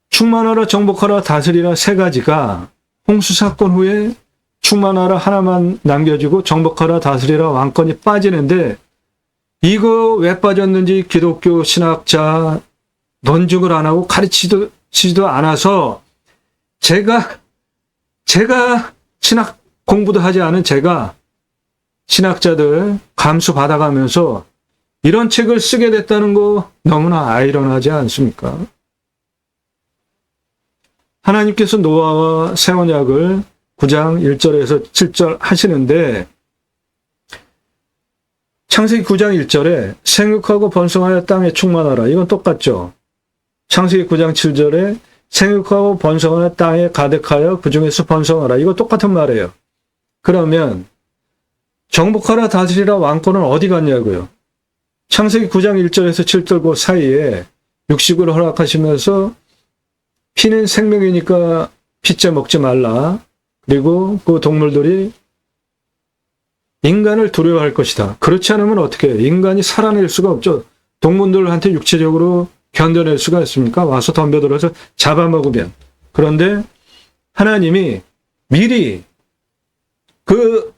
충만하라 정복하라 다스리라 세 가지가 홍수 사건 후에 충만하라 하나만 남겨지고 정복하라 다스리라 왕권이 빠지는데, 이거 왜 빠졌는지 기독교 신학자 논증을 안 하고 가르치지도 않아서 제가 신학 공부도 하지 않은 제가 신학자들 감수 받아가면서 이런 책을 쓰게 됐다는 거 너무나 아이러니하지 않습니까? 하나님께서 노아와 새 언약을 9장 1절에서 7절 하시는데, 창세기 9장 1절에 생육하고 번성하여 땅에 충만하라. 이건 똑같죠. 창세기 9장 7절에 생육하고 번성하여 땅에 가득하여 그 중에서 번성하라. 이거 똑같은 말이에요. 그러면 정복하라 다스리라 왕권은 어디 갔냐고요. 창세기 9장 1절에서 7절 그 사이에 육식을 허락하시면서 피는 생명이니까 피째 먹지 말라. 그리고 그 동물들이 인간을 두려워할 것이다. 그렇지 않으면 어떻게 해요? 인간이 살아낼 수가 없죠. 동물들한테 육체적으로 견뎌낼 수가 있습니까? 와서 덤벼들어서 잡아먹으면. 그런데 하나님이 미리 그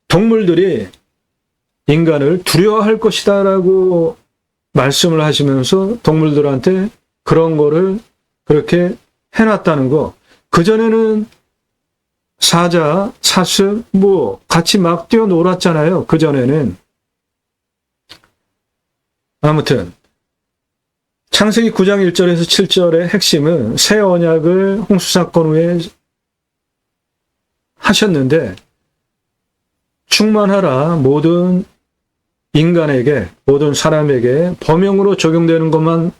동물들이 인간을 두려워할 것이다 라고 말씀을 하시면서 동물들한테 그런 거를 그렇게 해놨다는 거. 그전에는 사자, 사슴, 같이 막 뛰어놀았잖아요. 그전에는. 아무튼 창세기 9장 1절에서 7절의 핵심은 새 언약을 홍수사건 후에 하셨는데, 충만하라 모든 인간에게, 모든 사람에게 범용으로 적용되는 것만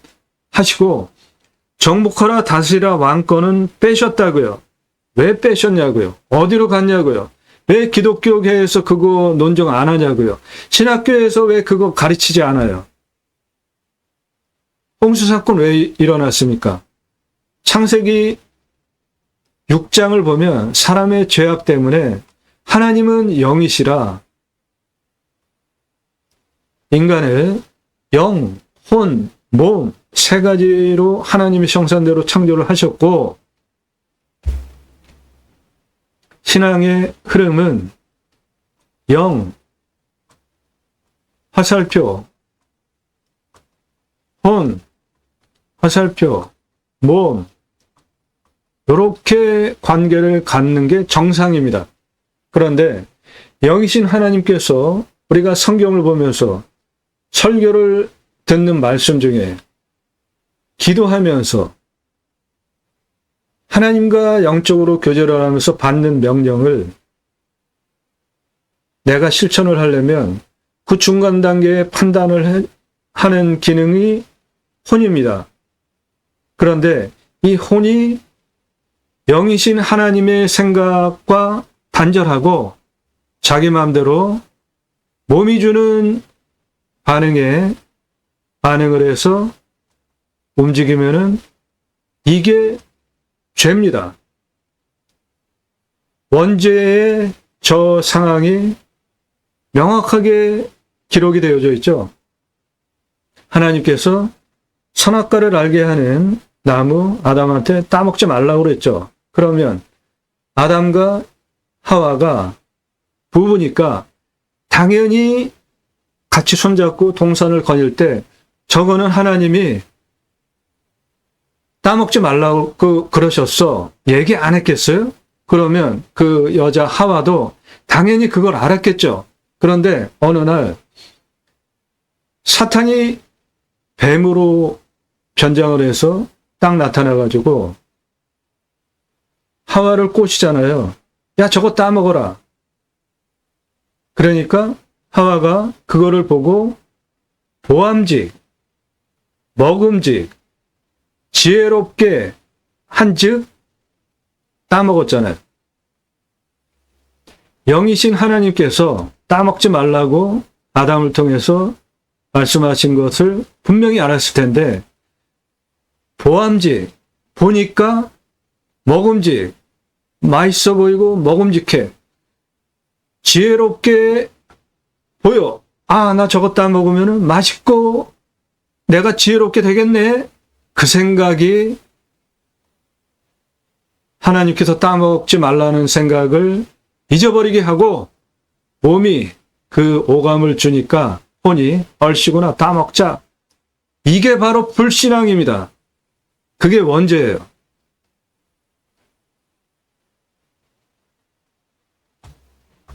하시고, 정복하라 다스리라 왕권은 빼셨다고요. 왜 빼셨냐고요? 어디로 갔냐고요? 왜 기독교계에서 그거 논정 안 하냐고요? 신학교에서 왜 그거 가르치지 않아요? 홍수사건 왜 일어났습니까? 창세기 6장을 보면 사람의 죄악 때문에 하나님은 영이시라 인간을 영, 혼, 몸 세 가지로 하나님의 형상대로 창조를 하셨고, 신앙의 흐름은 영, 화살표, 혼, 화살표, 몸 이렇게 관계를 갖는 게 정상입니다. 그런데 영이신 하나님께서 우리가 성경을 보면서 설교를 듣는 말씀 중에 기도하면서 하나님과 영적으로 교제를 하면서 받는 명령을 내가 실천을 하려면 그 중간 단계에 판단을 하는 기능이 혼입니다. 그런데 이 혼이 영이신 하나님의 생각과 단절하고 자기 마음대로 몸이 주는 반응을 해서 움직이면은 이게 죄입니다. 원죄의 저 상황이 명확하게 기록이 되어져 있죠. 하나님께서 선악과를 알게 하는 나무 아담한테 따먹지 말라고 그랬죠. 그러면 아담과 하와가 부부니까 당연히 같이 손잡고 동산을 거닐 때 저거는 하나님이 따먹지 말라고 그러셨어. 얘기 안 했겠어요? 그러면 그 여자 하와도 당연히 그걸 알았겠죠. 그런데 어느 날 사탄이 뱀으로 변장을 해서 딱 나타나가지고 하와를 꼬시잖아요. 야, 저거 따먹어라. 그러니까 하와가 그거를 보고 보암직, 먹음직, 지혜롭게 한즉 따먹었잖아요. 영이신 하나님께서 따먹지 말라고 아담을 통해서 말씀하신 것을 분명히 알았을 텐데 보암직, 보니까 먹음직, 맛있어 보이고 먹음직해. 지혜롭게 보여. 아, 나 저거 따먹으면 맛있고 내가 지혜롭게 되겠네. 그 생각이 하나님께서 따먹지 말라는 생각을 잊어버리게 하고 몸이 그 오감을 주니까 혼이 얼씨구나 따먹자. 이게 바로 불신앙입니다. 그게 원죄예요.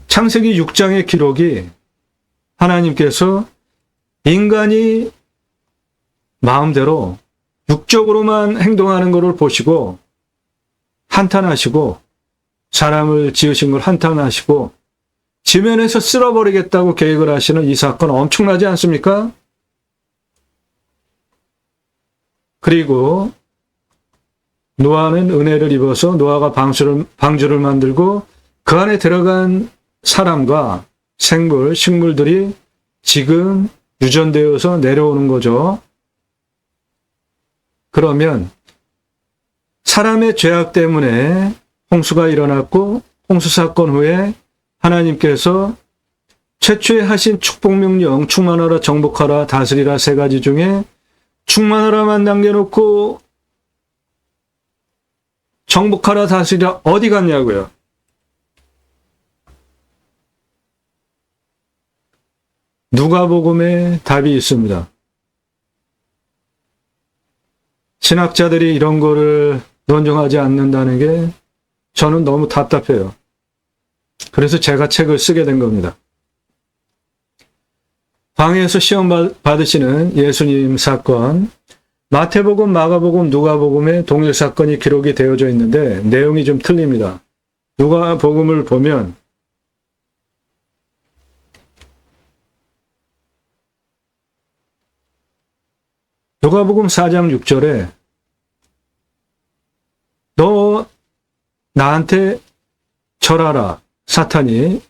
창세기 6장의 기록이 하나님께서 인간이 마음대로 육적으로만 행동하는 것을 보시고 한탄하시고 사람을 지으신 걸 한탄하시고 지면에서 쓸어버리겠다고 계획을 하시는 이 사건 엄청나지 않습니까? 그리고 노아는 은혜를 입어서 노아가 방주를 만들고 그 안에 들어간 사람과 생물, 식물들이 지금 유전되어서 내려오는 거죠. 그러면 사람의 죄악 때문에 홍수가 일어났고 홍수 사건 후에 하나님께서 최초에 하신 축복명령 충만하라 정복하라 다스리라 세 가지 중에 충만하라만 남겨놓고 정복하라 다스리라 어디 갔냐고요. 누가복음에 답이 있습니다. 신학자들이 이런 거를 논증하지 않는다는 게 저는 너무 답답해요. 그래서 제가 책을 쓰게 된 겁니다. 방에서 시험 받으시는 예수님 사건, 마태복음, 마가복음, 누가복음에 동일 사건이 기록이 되어져 있는데 내용이 좀 틀립니다. 누가복음을 보면 누가복음 4장 6절에 너 나한테 절하라. 사탄이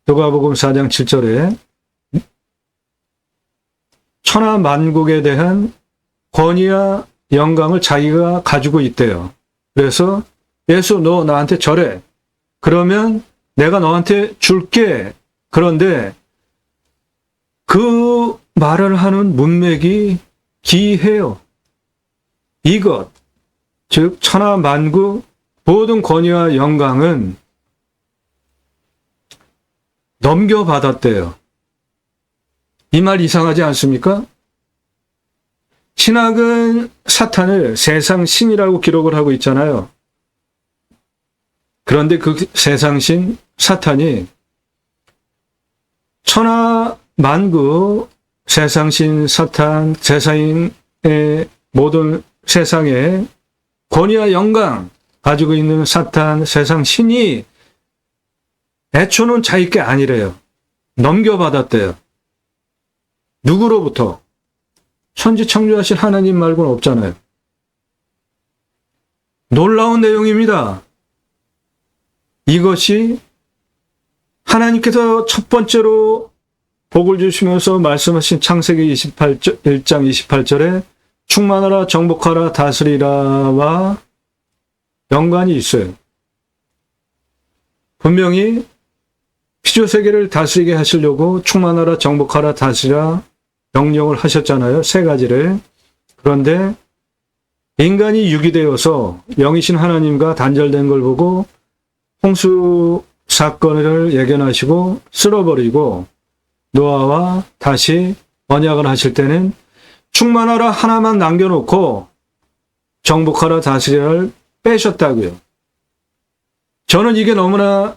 누가복음 4장 7절에 천하 만국에 대한 권위와 영광을 자기가 가지고 있대요. 그래서 예수 너 나한테 절해. 그러면 내가 너한테 줄게. 그런데 그 말을 하는 문맥이 기이해요. 이것, 즉 천하 만국 모든 권위와 영광은 넘겨받았대요. 이 말 이상하지 않습니까? 신학은 사탄을 세상 신이라고 기록을 하고 있잖아요. 그런데 그 세상 신 사탄이 천하 만국 세상 신 사탄 세상의 모든 세상의 권위와 영광 가지고 있는 사탄 세상 신이 애초는 자기 게 아니래요. 넘겨받았대요. 누구로부터? 천지창조하신 하나님 말고는 없잖아요. 놀라운 내용입니다. 이것이 하나님께서 첫 번째로 복을 주시면서 말씀하신 창세기 1장 28절에 충만하라 정복하라 다스리라와 연관이 있어요. 분명히 피조세계를 다스리게 하시려고 충만하라 정복하라 다스리라 명령을 하셨잖아요. 세 가지를. 그런데 인간이 유기되어서 영이신 하나님과 단절된 걸 보고 홍수 사건을 예견하시고 쓸어버리고 노아와 다시 언약을 하실 때는 충만하라 하나만 남겨놓고 정복하라 다스리라를 빼셨다고요. 저는 이게 너무나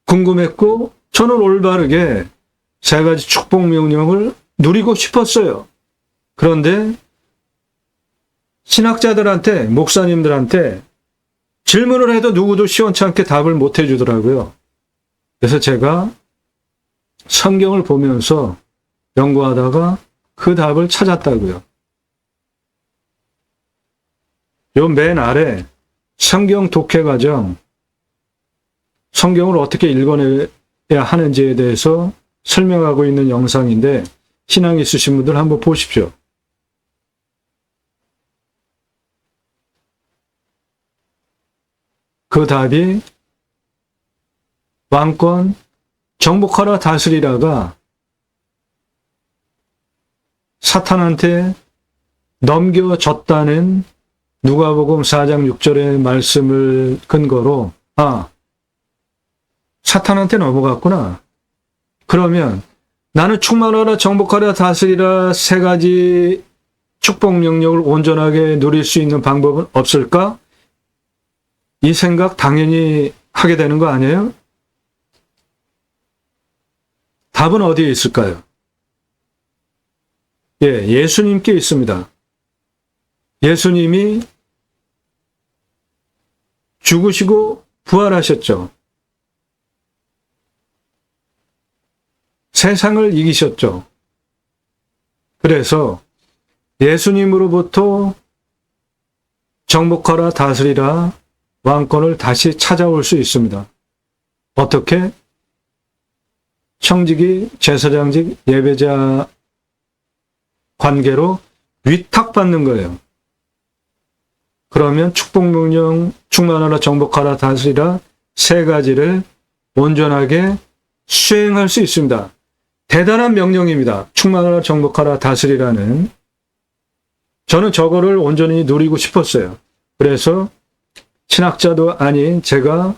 궁금했고 저는 올바르게 세 가지 축복 명령을 누리고 싶었어요. 그런데 신학자들한테, 목사님들한테 질문을 해도 누구도 시원찮게 답을 못 해주더라고요. 그래서 제가 성경을 보면서 연구하다가 그 답을 찾았다고요. 요 맨 아래 성경 독해 과정, 성경을 어떻게 읽어내야 하는지에 대해서 설명하고 있는 영상인데 신앙 있으신 분들 한번 보십시오. 그 답이 왕권 정복하라 다스리라가 사탄한테 넘겨졌다는 누가복음 4장 6절의 말씀을 근거로 사탄한테 넘어갔구나. 그러면 나는 충만하라 정복하라 다스리라 세 가지 축복 명령을 온전하게 누릴 수 있는 방법은 없을까? 이 생각 당연히 하게 되는 거 아니에요? 답은 어디에 있을까요? 예수님께 있습니다. 예수님이 죽으시고 부활하셨죠. 세상을 이기셨죠. 그래서 예수님으로부터 정복하라 다스리라 왕권을 다시 찾아올 수 있습니다. 어떻게? 청지기, 제사장직, 예배자 관계로 위탁받는 거예요. 그러면 축복명령, 충만하라, 정복하라, 다스리라 세 가지를 온전하게 수행할 수 있습니다. 대단한 명령입니다. 충만하라, 정복하라, 다스리라는. 저는 저거를 온전히 누리고 싶었어요. 그래서 신학자도 아닌 제가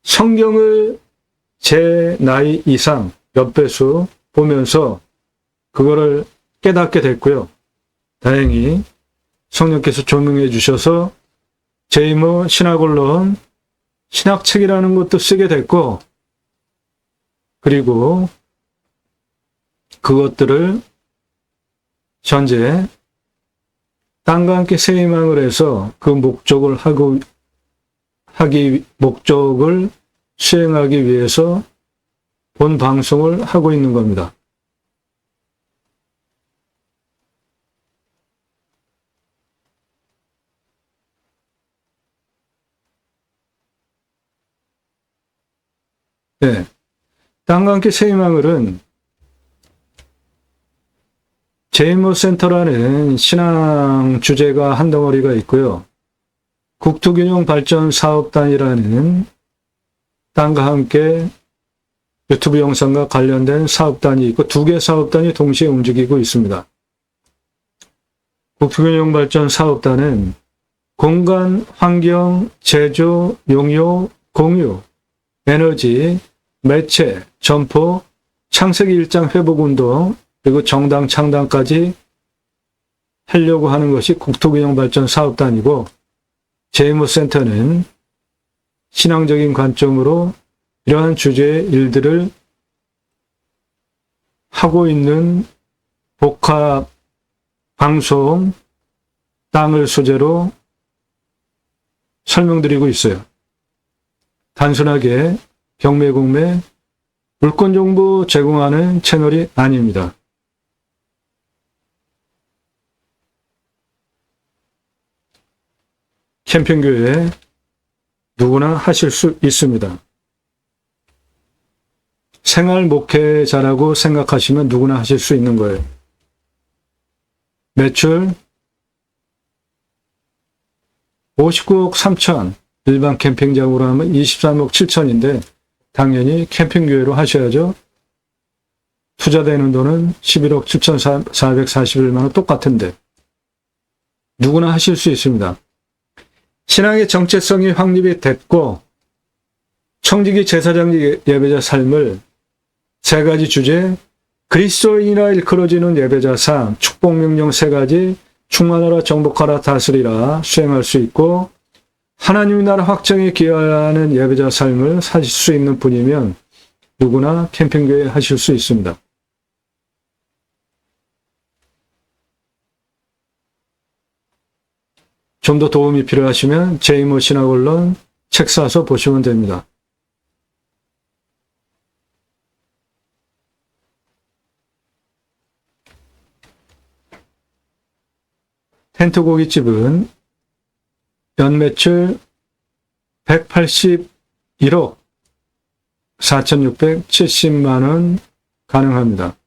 성경을 제 나이 이상 몇 배수 보면서 그거를 깨닫게 됐고요. 다행히 성령께서 조명해 주셔서 제이모 신학원론 신학책이라는 것도 쓰게 됐고, 그리고 그것들을 현재 땅과 함께 새 희망을 해서 그 목적을 목적을 수행하기 위해서 본 방송을 하고 있는 겁니다. 네. 땅과 함께 새 희망을은 제이모 센터라는 신앙 주제가 한 덩어리가 있고요. 국토균형 발전 사업단이라는 땅과 함께 유튜브 영상과 관련된 사업단이 있고 두 개 사업단이 동시에 움직이고 있습니다. 국토균형 발전 사업단은 공간, 환경, 제조, 용요, 공유, 에너지, 매체, 점포, 창세기 1장 회복운동, 그리고 정당 창당까지 하려고 하는 것이 국토균형 발전 사업단이고, 제이모 센터는 신앙적인 관점으로 이러한 주제의 일들을 하고 있는 복합 방송 땅을 소재로 설명드리고 있어요. 단순하게 경매공매 물권 정보 제공하는 채널이 아닙니다. 캠핑교회 누구나 하실 수 있습니다. 생활 목회자라고 생각하시면 누구나 하실 수 있는 거예요. 매출 59억 3천, 일반 캠핑장으로 하면 23억 7천인데 당연히 캠핑교회로 하셔야죠. 투자되는 돈은 11억 7,441만 원 똑같은데 누구나 하실 수 있습니다. 신앙의 정체성이 확립이 됐고 청지기 제사장 예배자 삶을 세 가지 주제, 그리스도인이라 일컬어지는 예배자 삶, 축복명령 세 가지, 충만하라 정복하라 다스리라 수행할 수 있고 하나님의 나라 확정에 기여하는 예배자 삶을 사실 수 있는 분이면 누구나 캠핑교회 하실 수 있습니다. 좀 더 도움이 필요하시면 제이모 신학원론 책 사서 보시면 됩니다. 텐트 고깃집은 연매출 181억 4,670만 원 가능합니다.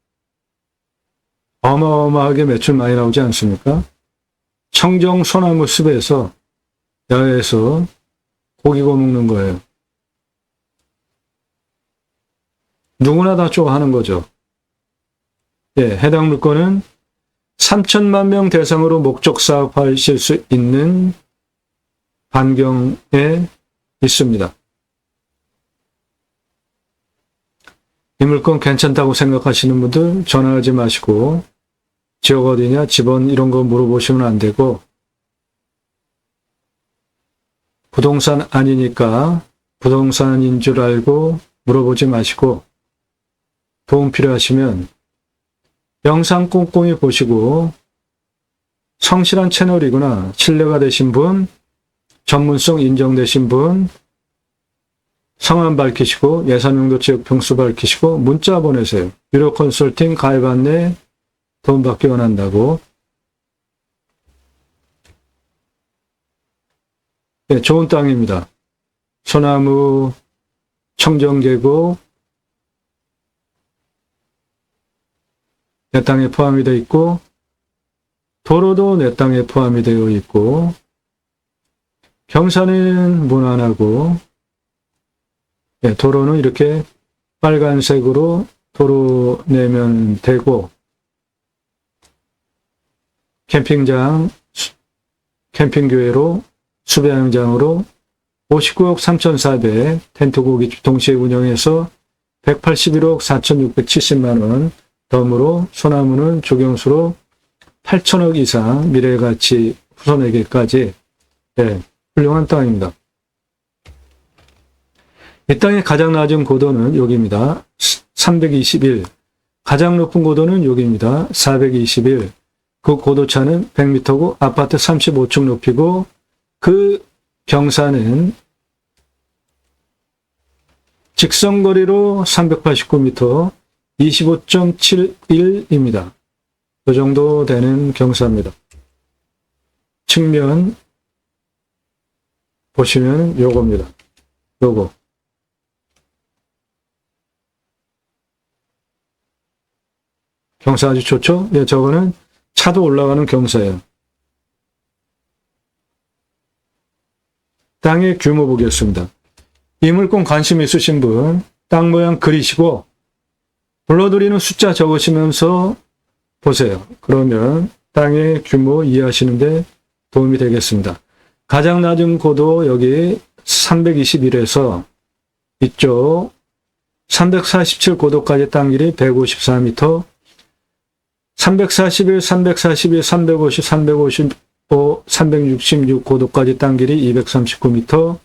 어마어마하게 매출 많이 나오지 않습니까? 청정 소나무 숲에서 야외에서 고기 구워 먹는 거예요. 누구나 다 좋아하는 거죠. 예, 해당 물건은 3천만 명 대상으로 목적 사업하실 수 있는 반경에 있습니다. 이 물건 괜찮다고 생각하시는 분들 전화하지 마시고 지역 어디냐, 집원 이런 거 물어보시면 안 되고 부동산 아니니까 부동산인 줄 알고 물어보지 마시고 도움 필요하시면 영상 꼼꼼히 보시고 성실한 채널이구나, 신뢰가 되신 분, 전문성 인정되신 분 성함 밝히시고 예산용도 지역 평수 밝히시고 문자 보내세요. 유료 컨설팅 가입 안내 돈 받기 원한다고. 네, 좋은 땅입니다. 소나무, 청정계곡, 내 땅에 포함이 되어 있고 도로도 내 땅에 포함이 되어 있고 경사는 무난하고 네, 도로는 이렇게 빨간색으로 도로 내면 되고 캠핑장, 캠핑교회로 수배양장으로 59억 3,400 텐트 고깃집 동시에 운영해서 181억 4,670만 원, 덤으로 소나무는 조경수로 8천억 이상 미래의 가치 후손에게까지 네, 훌륭한 땅입니다. 이 땅의 가장 낮은 고도는 여기입니다. 321. 가장 높은 고도는 여기입니다. 421. 그 고도차는 100m고 아파트 35층 높이고 그 경사는 직선거리로 389m 25.71입니다. 그 정도 되는 경사입니다. 측면 보시면 요겁니다. 요거. 경사 아주 좋죠? 네, 저거는 차도 올라가는 경사예요. 땅의 규모 보겠습니다. 이 물건 관심 있으신 분, 땅 모양 그리시고 불러드리는 숫자 적으시면서 보세요. 그러면 땅의 규모 이해하시는데 도움이 되겠습니다. 가장 낮은 고도 여기 321에서 이쪽 347 고도까지 땅 길이 154m, 341, 342, 350, 355, 366 고도까지 땅 길이 239m,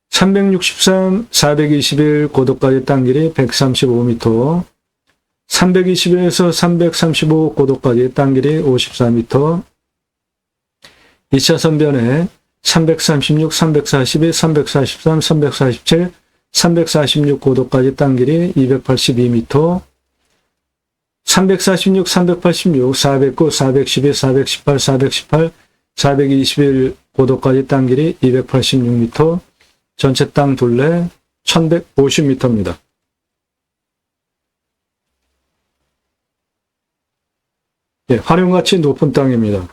363, 421 고도까지 땅 길이 135m, 321에서 335 고도까지 땅 길이 54m, 2차 선변에 336, 342, 343, 347, 346 고도까지 땅 길이 282m, 346, 386, 409, 412, 418, 418, 421 고도까지 땅 길이 286m, 전체 땅 둘레 1150m입니다. 예, 활용가치 높은 땅입니다.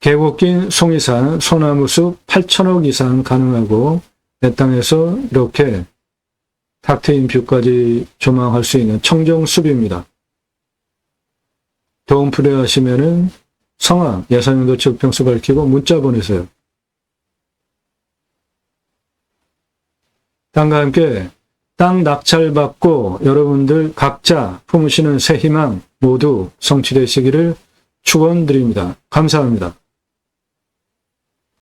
계곡 낀 송이산, 소나무숲 8천억 이상 가능하고 내 땅에서 이렇게 탁 트인 뷰까지 조망할 수 있는 청정숲입니다. 도움 필요하시면은 성함, 예산용도 적평수 밝히고 문자 보내세요. 땅과 함께 땅 낙찰받고 여러분들 각자 품으시는 새 희망 모두 성취되시기를 축원드립니다. 감사합니다.